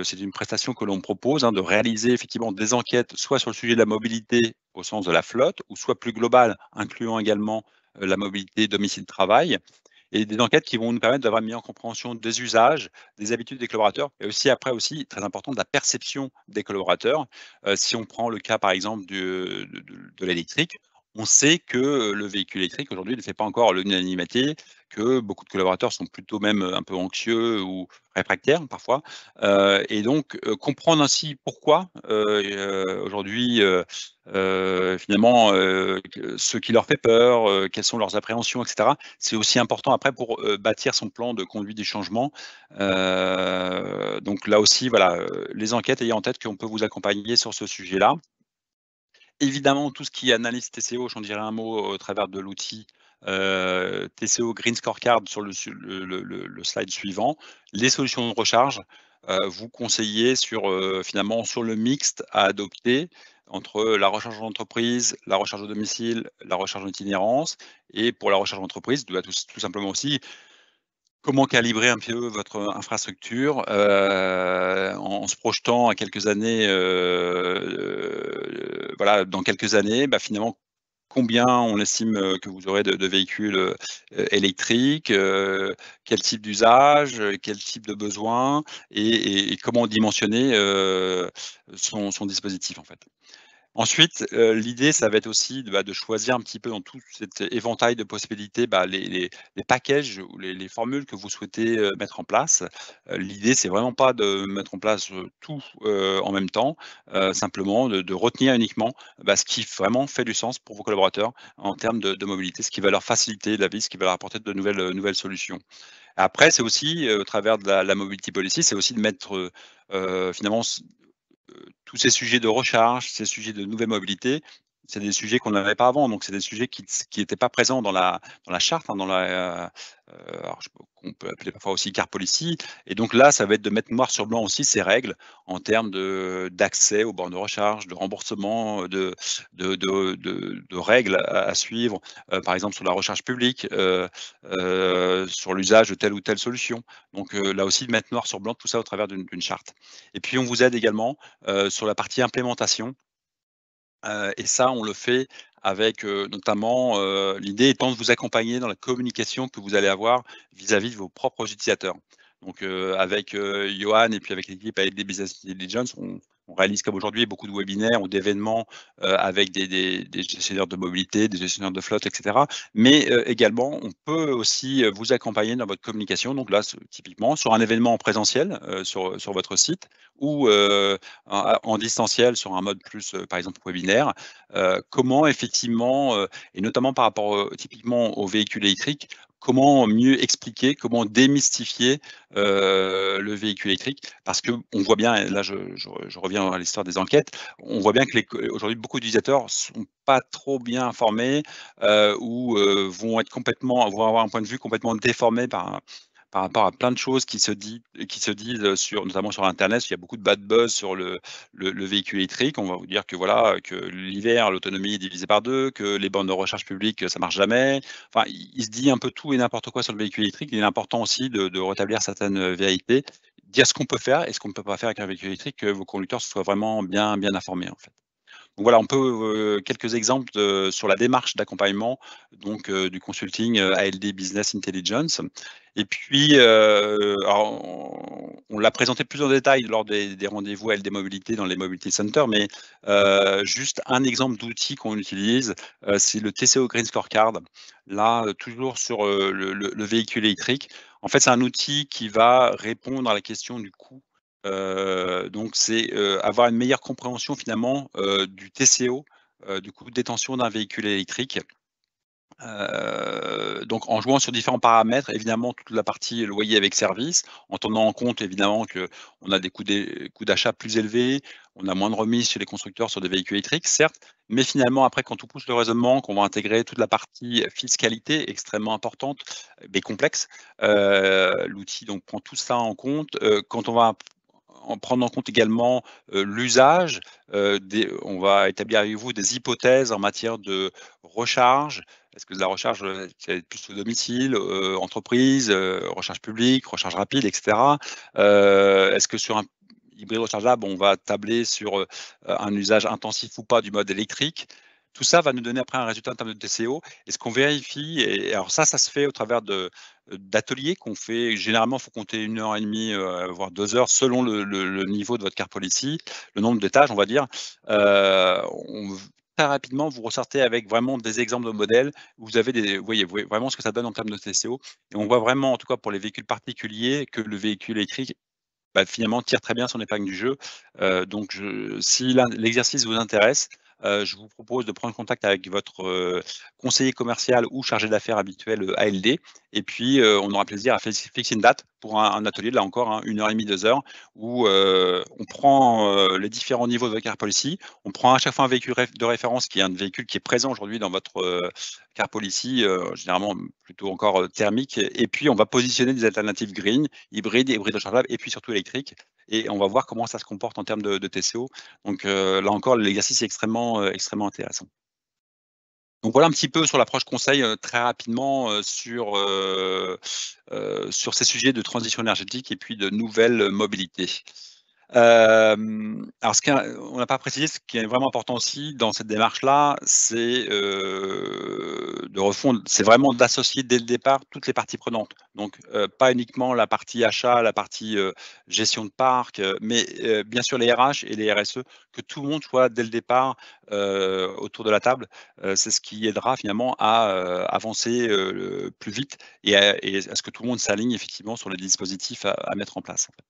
[SPEAKER 1] c'est une prestation que l'on propose, hein, de réaliser effectivement des enquêtes, soit sur le sujet de la mobilité au sens de la flotte ou soit plus globale, incluant également, la mobilité domicile-travail et des enquêtes qui vont nous permettre d'avoir une meilleure compréhension des usages, des habitudes des collaborateurs et aussi après aussi, très important, de la perception des collaborateurs. Si on prend le cas par exemple de l'électrique, on sait que, le véhicule électrique aujourd'hui ne fait pas encore l'unanimité, que beaucoup de collaborateurs sont plutôt même, un peu anxieux ou réfractaires parfois, et donc, comprendre ainsi pourquoi, aujourd'hui, finalement, ce qui leur fait peur, quelles sont leurs appréhensions et cetera. C'est aussi important après pour, bâtir son plan de conduite du changement. Donc là aussi, voilà, les enquêtes, ayez en tête qu'on peut vous accompagner sur ce sujet-là. Évidemment, tout ce qui est analyse TCO, j'en dirai un mot au travers de l'outil, TCO Green Scorecard sur le slide suivant. Les solutions de recharge, vous conseiller sur, finalement, sur le mixte à adopter entre la recharge en entreprise, la recharge au domicile, la recharge en itinérance et pour la recharge en entreprise, tout simplement aussi Comment calibrer un peu votre infrastructure, en se projetant à quelques années, voilà, dans quelques années, bah, finalement, combien on estime, que vous aurez de véhicules, électriques, quel type d'usage, quel type de besoin et comment dimensionner, son dispositif, en fait. Ensuite, l'idée, ça va être aussi de choisir un petit peu dans tout cet éventail de possibilités, bah, les packages ou les formules que vous souhaitez, mettre en place. L'idée, c'est vraiment pas de mettre en place, tout, en même temps, simplement de retenir uniquement, bah, ce qui vraiment fait du sens pour vos collaborateurs en termes de mobilité, ce qui va leur faciliter la vie, ce qui va leur apporter de nouvelles solutions. Après, c'est aussi, au travers de la mobility policy, c'est aussi de mettre, finalement tous ces sujets de recharge, ces sujets de nouvelles mobilités, c'est des sujets qu'on n'avait pas avant, donc c'est des sujets qui étaient pas présents dans la charte, hein, alors qu'on peut appeler parfois aussi car policy et donc là, ça va être de mettre noir sur blanc aussi ces règles en termes d'accès aux bornes de recharge, de remboursement, de règles à suivre, par exemple sur la recharge publique, sur l'usage de telle ou telle solution. Donc là aussi, de mettre noir sur blanc tout ça au travers d'une charte et puis on vous aide également sur la partie implémentation, et ça, on le fait avec, notamment, l'idée étant de vous accompagner dans la communication que vous allez avoir vis-à-vis de vos propres utilisateurs. Donc, avec, Johan et puis avec l'équipe ALD Business Intelligence, on réalise comme aujourd'hui beaucoup de webinaires ou d'événements, avec des gestionnaires de mobilité, des gestionnaires de flotte et cetera. Mais, également, on peut aussi, vous accompagner dans votre communication. Donc là, typiquement sur un événement en présentiel, sur votre site ou, en distanciel sur un mode plus, par exemple webinaire, comment effectivement, et notamment par rapport, typiquement aux véhicules électriques, comment mieux expliquer, comment démystifier, le véhicule électrique? Parce qu'on voit bien et là je reviens à l'histoire des enquêtes, on voit bien que aujourd'hui beaucoup d'utilisateurs sont pas trop bien informés, ou, vont avoir un point de vue complètement déformé par rapport à plein de choses qui se disent, notamment sur internet. Il y a beaucoup de bad buzz sur le véhicule électrique. On va vous dire que voilà, que l'hiver, l'autonomie est divisée par 2, que les bornes de recharge publiques, ça marche jamais. Enfin, il se dit un peu tout et n'importe quoi sur le véhicule électrique. Il est important aussi de rétablir certaines, vérités, dire ce qu'on peut faire et ce qu'on ne peut pas faire avec un véhicule électrique, que vos conducteurs soient vraiment bien informés, en fait. Donc voilà, on peut, quelques exemples sur la démarche d'accompagnement donc du consulting, ALD Business Intelligence et puis, alors on l'a présenté plus en détail lors des rendez-vous ALD Mobilité dans les Mobility Centers, mais juste un exemple d'outil qu'on utilise, c'est le TCO Green Scorecard. Là, toujours sur, le véhicule électrique. En fait, c'est un outil qui va répondre à la question du coût. Donc c'est, avoir une meilleure compréhension finalement, du TCO, du coût de détention d'un véhicule électrique. Donc en jouant sur différents paramètres, évidemment toute la partie loyer avec service, en tenant en compte évidemment qu'on a des coûts d'achat plus élevés, on a moins de remises chez les constructeurs sur des véhicules électriques, certes, mais finalement après quand on pousse le raisonnement, qu'on va intégrer toute la partie fiscalité extrêmement importante, mais complexe, l'outil donc prend tout ça en compte. Quand on va en prendre en compte également, l'usage, on va établir avec vous des hypothèses en matière de recharge. Est-ce que la recharge, c'est plus au domicile, entreprise, recharge publique, recharge rapide et cetera? Est-ce que sur un hybride rechargeable, on va tabler sur, un usage intensif ou pas du mode électrique? Tout ça va nous donner après un résultat en termes de TCO et ce qu'on vérifie et alors ça se fait au travers d'ateliers qu'on fait. Généralement, il faut compter 1 heure et demie, voire 2 heures selon le niveau de votre car policy, le nombre d'étages, on va dire. On Très rapidement, vous ressortez avec vraiment des exemples de modèles où vous voyez vraiment ce que ça donne en termes de TCO et on voit vraiment, en tout cas pour les véhicules particuliers, que le véhicule électrique, bah, finalement tire très bien son épingle du jeu. Donc si l'exercice vous intéresse, je vous propose de prendre contact avec votre, conseiller commercial ou chargé d'affaires habituel, ALD et puis, on aura plaisir à fixer une date pour un atelier, là encore, hein, 1 heure et demie, 2 heures où, on prend, les différents niveaux de votre car policy. On prend à chaque fois un véhicule de référence qui est un véhicule qui est présent aujourd'hui dans votre, car policy, généralement plutôt encore, thermique et puis on va positionner des alternatives green, hybrides rechargeables et puis surtout électriques et on va voir comment ça se comporte en termes de TCO. Donc là encore, l'exercice est extrêmement intéressant. Donc voilà un petit peu sur l'approche conseil, très rapidement, sur ces sujets de transition énergétique et puis de nouvelles mobilités. Alors on n'a pas précisé, ce qui est vraiment important aussi dans cette démarche-là, c'est vraiment d'associer dès le départ toutes les parties prenantes. Donc, pas uniquement la partie achat, la partie, gestion de parc, mais, bien sûr les RH et les RSE, que tout le monde soit dès le départ, autour de la table. C'est ce qui aidera finalement à, avancer, plus vite et à ce que tout le monde s'aligne effectivement sur les dispositifs à mettre en place, en fait.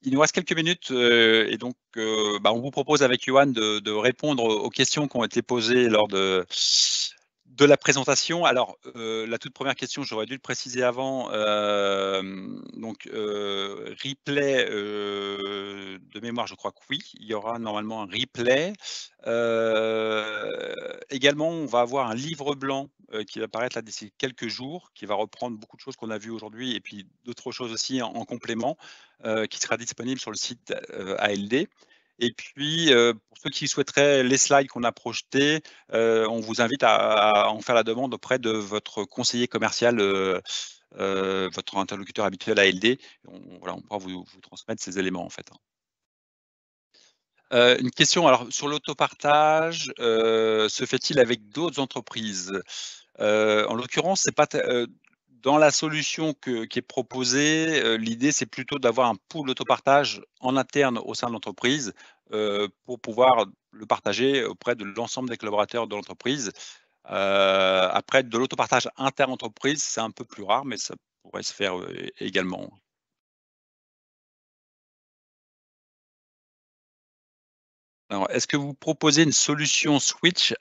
[SPEAKER 1] Il nous reste quelques minutes, et donc, on vous propose avec Johan de répondre aux questions qui ont été posées lors de la présentation. Alors, la toute première question, j'aurais dû le préciser avant, donc, replay, de mémoire, je crois que oui, il y aura normalement un replay. Également, on va avoir un livre blanc, qui va paraître là d'ici quelques jours, qui va reprendre beaucoup de choses qu'on a vues aujourd'hui et puis d'autres choses aussi en complément, qui sera disponible sur le site, ALD. Et puis, pour ceux qui souhaiteraient les slides qu'on a projetés, on vous invite à en faire la demande auprès de votre conseiller commercial, votre interlocuteur habituel ALD. On pourra vous transmettre ces éléments, en fait, hein. Une question alors sur l'autopartage, se fait-il avec d'autres entreprises? En l'occurrence, c'est pas t dans la solution qui est proposée, l'idée c'est plutôt d'avoir un pool d'autopartage en interne au sein de l'entreprise, pour pouvoir le partager auprès de l'ensemble des collaborateurs de l'entreprise. Après de l'autopartage inter-entreprise, c'est un peu plus rare, mais ça pourrait se faire, également. Alors, est-ce que vous proposez une solution switch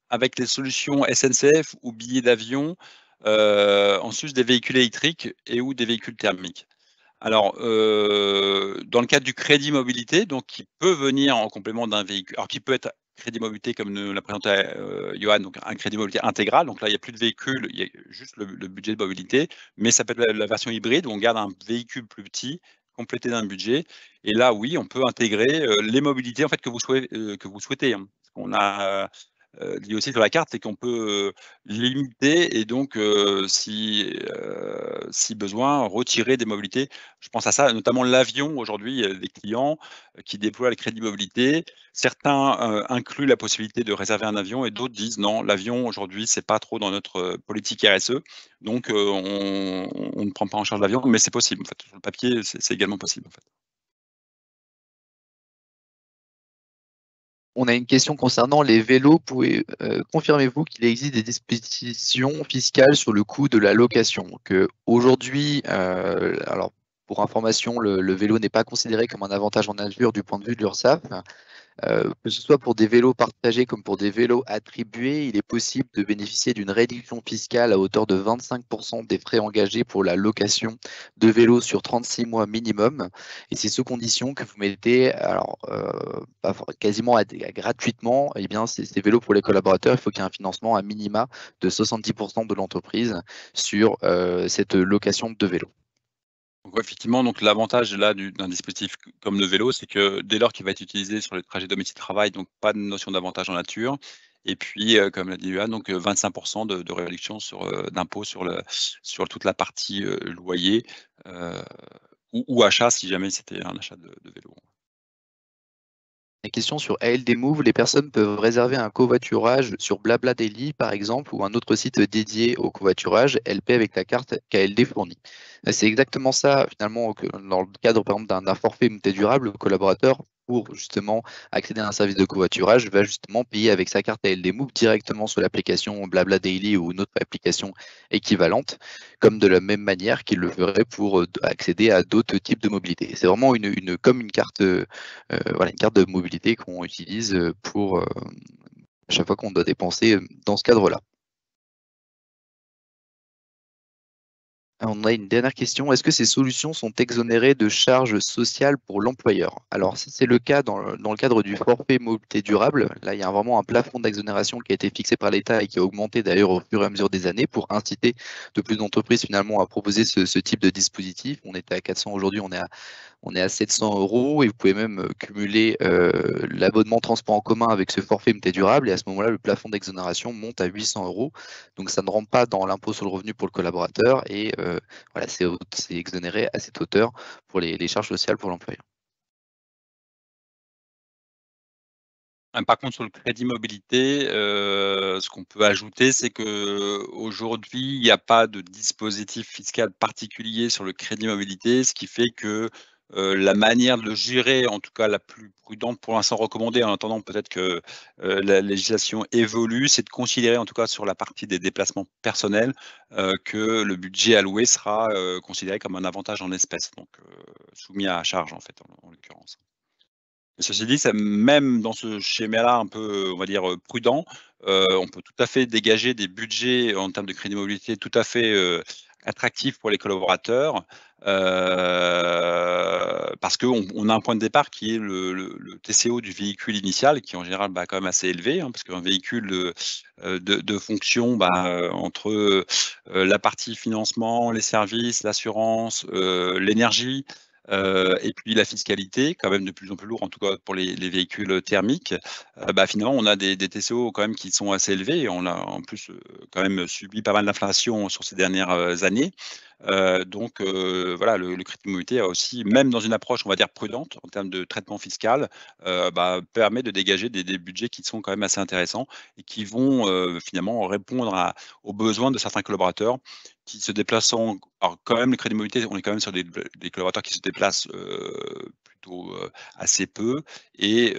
[SPEAKER 1] avec les solutions SNCF ou billets d'avion, en sus des véhicules électriques et ou des véhicules thermiques? Alors, dans le cadre du crédit mobilité, donc qui peut venir en complément d'un véhicule alors qui peut être crédit mobilité comme ne l'a présenté, Johan, donc un crédit mobilité intégral. Donc là, il y a plus de véhicule, il y a juste le budget de mobilité, mais ça peut être la version hybride où on garde un véhicule plus petit, complété d'un budget et là, oui, on peut intégrer, les mobilités en fait que vous souhaitez, hein. Parce qu'on a, dit aussi sur la carte, c'est qu'on peut, limiter et donc, si besoin, retirer des mobilités. Je pense à ça, notamment l'avion aujourd'hui, il y a des clients, qui déploient le crédit mobilité. Certains, incluent la possibilité de réserver un avion et d'autres disent: «Non, l'avion aujourd'hui, c'est pas trop dans notre, politique RSE, donc on ne prend pas en charge l'avion», mais c'est possible en fait. Sur le papier, c'est également possible en fait.
[SPEAKER 2] On a une question concernant les vélos. Confirmez-vous qu'il existe des dispositions fiscales sur le coût de la location? Que aujourd'hui, alors pour information, le vélo n'est pas considéré comme un avantage en nature du point de vue de l'URSSAF. Que ce soit pour des vélos partagés comme pour des vélos attribués, il est possible de bénéficier d'une réduction fiscale à hauteur de 25% des frais engagés pour la location de vélos sur 36 mois minimum. Et c'est sous condition que vous mettez, alors quasiment gratuitement, eh bien, ces vélos pour les collaborateurs, il faut qu'il y ait un financement à minima de 70% de l'entreprise sur cette location de vélos.
[SPEAKER 1] Donc ouais, effectivement, donc l'avantage là d'un dispositif comme le vélo, c'est que dès lors qu'il va être utilisé sur les trajets domicile-travail, donc pas de notion d'avantage en nature. Et puis, comme l'a dit Johan, donc 25 de réduction d'impôt sur toute la partie, loyer, heu, ou achat si jamais c'était un achat de vélo.
[SPEAKER 2] La question sur ALD Move, les personnes peuvent réserver un covoiturage sur Blabla Daily, par exemple, ou un autre site dédié au covoiturage. Elles paient avec la carte qu'ALD fournit. C'est exactement ça, finalement, dans le cadre, par exemple, d'un forfait mobilité durable, le collaborateur, pour justement accéder à un service de covoiturage, va justement payer avec sa carte ALD Move directement sur l'application Blabla Daily ou une autre application équivalente, comme de la même manière qu'il le ferait pour accéder à d'autres types de mobilité. C'est vraiment comme une carte. Voilà, une carte de mobilité qu'on utilise pour à chaque fois qu'on doit dépenser dans ce cadre-là. On a une dernière question. Est-ce que ces solutions sont exonérées de charges sociales pour l'employeur? Alors, si c'est le cas dans le cadre du forfait mobilité durable, là, il y a vraiment un plafond d'exonération qui a été fixé par l'État et qui a augmenté d'ailleurs au fur et à mesure des années pour inciter de plus d'entreprises finalement à proposer ce type de dispositif. On était à 400 aujourd'hui, on est à 700 € et vous pouvez même cumuler l'abonnement transport en commun avec ce forfait MT durable et à ce moment-là, le plafond d'exonération monte à 800 €. Donc ça ne rentre pas dans l'impôt sur le revenu pour le collaborateur et voilà, c'est exonéré à cette hauteur pour les charges sociales pour l'employeur.
[SPEAKER 1] Par contre, sur le crédit mobilité, ce qu'on peut ajouter, c'est qu'aujourd'hui, il n'y a pas de dispositif fiscal particulier sur le crédit mobilité, ce qui fait que, la manière de le gérer, en tout cas la plus prudente pour l'instant recommandée, en attendant peut-être que, la législation évolue, c'est de considérer, en tout cas sur la partie des déplacements personnels, que le budget alloué sera, considéré comme un avantage en espèces, donc soumis à charge en fait, en l'occurrence. Ceci dit, ça même dans ce schéma-là un peu, on va dire, prudent, on peut tout à fait dégager des budgets en termes de crédit mobilité tout à fait, attractifs pour les collaborateurs, parce qu'on a un point de départ qui est le TCO du véhicule initial qui en général, bah, quand même assez élevé, hein, parce qu'un véhicule, de fonction, bah, entre, la partie financement, les services, l'assurance, l'énergie, et puis la fiscalité, quand même de plus en plus lourd, en tout cas pour les véhicules thermiques, bah, finalement on a des TCO quand même qui sont assez élevés et on a en plus, quand même subi pas mal d'inflation sur ces dernières, années. Donc voilà, le crédit mobilité a aussi, même dans une approche on va dire prudente en termes de traitement fiscal, bah, permet de dégager des budgets qui sont quand même assez intéressants et qui vont, finalement répondre aux besoins de certains collaborateurs qui se déplacent alors quand même le crédit mobilité, on est quand même sur des collaborateurs qui se déplacent, plutôt, assez peu et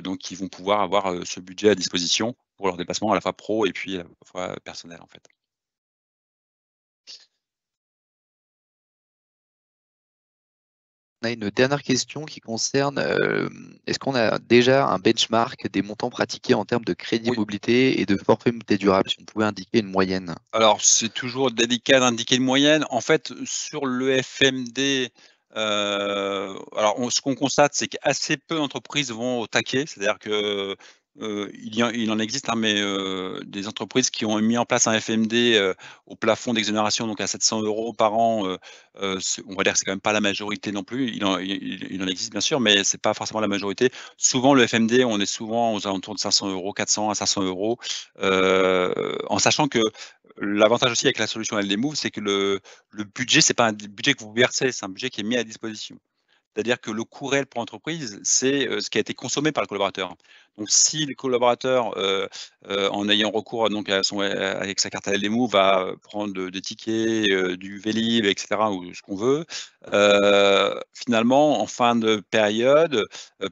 [SPEAKER 1] donc qui vont pouvoir avoir, ce budget à disposition pour leurs déplacements à la fois pro et puis à la fois personnel en fait.
[SPEAKER 2] On a une dernière question qui concerne, est-ce qu'on a déjà un benchmark des montants pratiqués en termes de crédit
[SPEAKER 1] Oui.
[SPEAKER 2] mobilité et de forfait mobilité durable? Si on pouvait indiquer une moyenne.
[SPEAKER 1] Alors, c'est toujours délicat d'indiquer une moyenne. En fait, sur le FMD, alors ce qu'on constate, c'est qu'assez peu d'entreprises vont au taquet. C'est-à-dire que, il en existe, hein, mais des entreprises qui ont mis en place un FMD, au plafond d'exonération, donc à 700 € par an, c'est on va dire que c'est quand même pas la majorité non plus. Il en existe bien sûr, mais c'est pas forcément la majorité. Souvent le FMD, on est souvent aux alentours de 500 €, 400 à 500 €, en sachant que l'avantage aussi avec la solution LDMove, c'est que le budget, c'est pas un budget que vous versez, c'est un budget qui est mis à disposition. C'est-à-dire que le coût réel pour l'entreprise, c'est, ce qui a été consommé par le collaborateur. Donc si le collaborateur, en ayant recours donc à son avec sa carte LDMove va prendre des tickets, du Vélib et cetera ou ce qu'on veut, finalement en fin de période,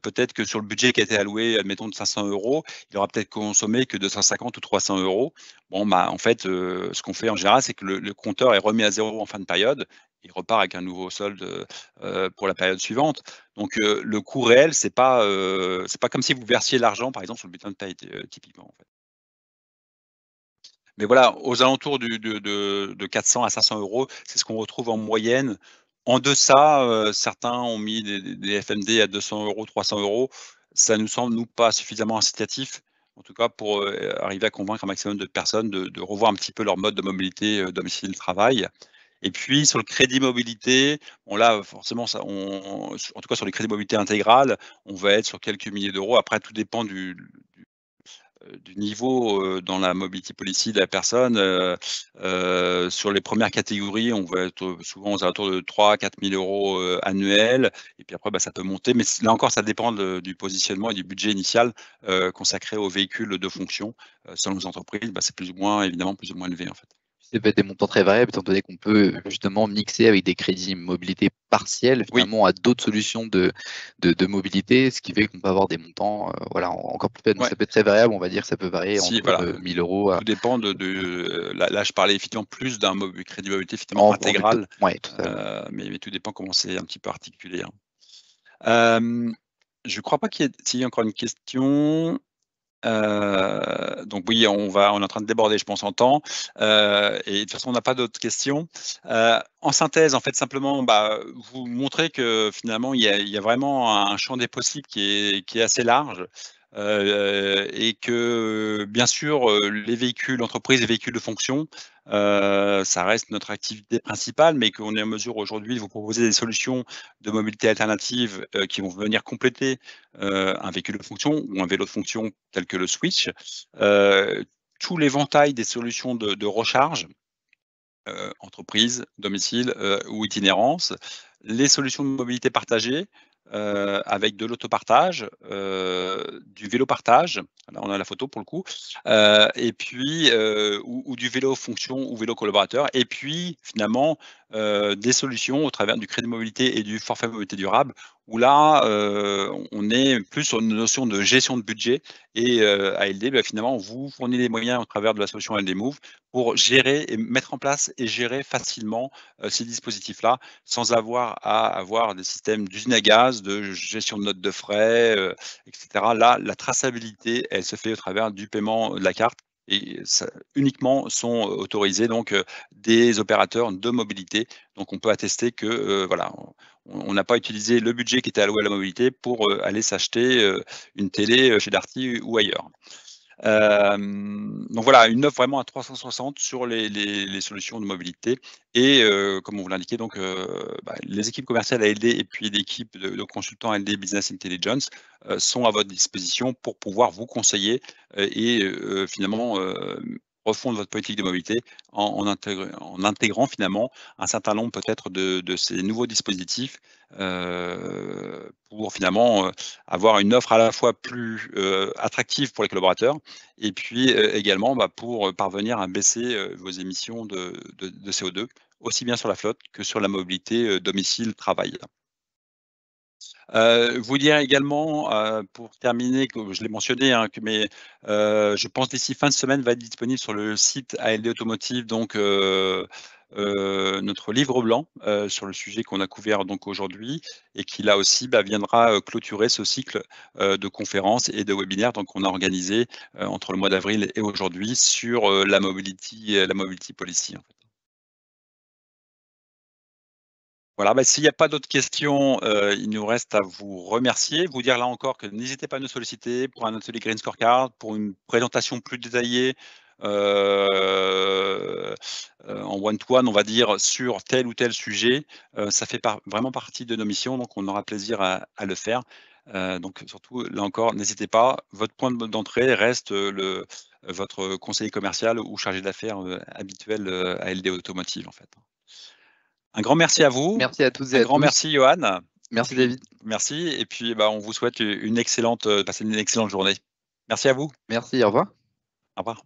[SPEAKER 1] peut-être que sur le budget qui a été alloué, admettons de 500 €, il aura peut-être consommé que 250 ou 300 €. Bon, bah, en fait, ce qu'on fait en général, c'est que le compteur est remis à 0 en fin de période. Il repart avec un nouveau solde, pour la période suivante. Donc, le coût réel, c'est pas comme si vous versiez l'argent, par exemple, sur le bulletin de paie, typiquement, en fait. Mais voilà, aux alentours de 400 à 500 €, c'est ce qu'on retrouve en moyenne. En deçà, certains ont mis des FMD à 200 €, 300 €. Ça nous semble, nous, pas suffisamment incitatif, en tout cas pour, arriver à convaincre un maximum de personnes de revoir un petit peu leur mode de mobilité, domicile-travail. Et puis sur le crédit mobilité, bon là, forcément ça en tout cas sur les crédits mobilité intégrales, on va être sur quelques milliers d'euros. Après tout dépend du niveau, dans la mobility policy de la personne, sur les premières catégories, on va être, souvent aux alentours de 3 000 à 4 000 € annuels et puis après, bah, ça peut monter, mais là encore ça dépend du positionnement et du budget initial, consacré aux véhicules de fonction. Selon les entreprises, bah, c'est plus ou moins évidemment plus ou moins élevé en fait.
[SPEAKER 2] Ça peut être des montants très variables, étant donné qu'on peut justement mixer avec des crédits mobilité partiels,
[SPEAKER 1] Oui,
[SPEAKER 2] finalement, à d'autres solutions de mobilité, ce qui fait qu'on peut avoir des montants, voilà, encore plus faibles. Donc
[SPEAKER 1] ouais,
[SPEAKER 2] ça peut être très variable, on va dire, ça peut varier
[SPEAKER 1] si
[SPEAKER 2] entre,
[SPEAKER 1] voilà,
[SPEAKER 2] 1 000 € à
[SPEAKER 1] tout dépend là je parlais effectivement plus d'un crédit mobilité effectivement
[SPEAKER 2] en métaux.
[SPEAKER 1] intégral,
[SPEAKER 2] Ouais, totalement.
[SPEAKER 1] mais tout dépend comment c'est un petit peu articulé, hein. Hem, je crois pas s'il y ait encore une question. Donc oui, on est en train de déborder, je pense, en temps. Et de toute façon, on n'a pas d'autres questions. En synthèse, en fait, simplement, vous montrer que finalement, il y a vraiment un champ des possibles qui est assez large. Et que bien sûr, les véhicules entreprises, les véhicules de fonction, ça reste notre activité principale, mais qu'on est en mesure aujourd'hui de vous proposer des solutions de mobilité alternative qui vont venir compléter un véhicule de fonction ou un vélo de fonction tel que le Switch. Tout l'éventail des solutions de recharge, entreprise, domicile ou itinérance, les solutions de mobilité partagée avec de l'autopartage, du vélo partage, là on a la photo pour le coup, et puis ou du vélo fonction ou vélo collaborateur, et puis finalement des solutions au travers du crédit mobilité et du forfait mobilité durable, où là on est plus sur une notion de gestion de budget, et ALD finalement vous fournit les moyens au travers de la solution ALD Move pour gérer et mettre en place et gérer facilement ces dispositifs-là, sans avoir à avoir des systèmes d'usine à gaz, de gestion de notes de frais, etc. Là, la traçabilité, elle se fait au travers du paiement de la carte, et ça, uniquement sont autorisés donc des opérateurs de mobilité. Donc on peut attester que voilà, on n'a pas utilisé le budget qui était alloué à la mobilité pour aller s'acheter une télé chez Darty ou ailleurs. Donc voilà, une offre vraiment à 360 sur les solutions de mobilité, et comme on vous l'indiquait, donc les équipes commerciales ALD et puis l'équipe de consultants ALD Business Intelligence sont à votre disposition pour pouvoir vous conseiller et finalement refondre votre politique de mobilité en intégrant finalement un certain nombre peut-être de ces nouveaux dispositifs pour finalement avoir une offre à la fois plus attractive pour les collaborateurs, et puis également pour parvenir à baisser vos émissions de CO2, aussi bien sur la flotte que sur la mobilité domicile-travail. Vous dire également, pour terminer, que je l'ai mentionné, hein, je pense d'ici fin de semaine va être disponible sur le site ALD Automotive, donc notre livre blanc sur le sujet qu'on a couvert donc aujourd'hui, et qui là aussi viendra clôturer ce cycle de conférences et de webinaires donc on a organisé entre le mois d'avril et aujourd'hui sur la mobility policy, en fait. Voilà, s'il n'y a pas d'autres questions, il nous reste à vous remercier, vous dire là encore que n'hésitez pas à nous solliciter pour un atelier Green Scorecard, pour une présentation plus détaillée, en one to one, on va dire, sur tel ou tel sujet. Ça fait vraiment partie de nos missions, donc on aura plaisir à le faire. Donc surtout, là encore, n'hésitez pas. Votre point d'entrée reste votre conseiller commercial ou chargé d'affaires habituel à LD Automotive, en fait. Un grand merci à vous.
[SPEAKER 2] Merci à toutes et
[SPEAKER 1] Un
[SPEAKER 2] à
[SPEAKER 1] grand
[SPEAKER 2] tous.
[SPEAKER 1] merci Johan.
[SPEAKER 2] Merci David.
[SPEAKER 1] Merci, et puis on vous souhaite passer une excellente journée. Merci à vous.
[SPEAKER 2] Merci, au revoir.
[SPEAKER 1] Au revoir.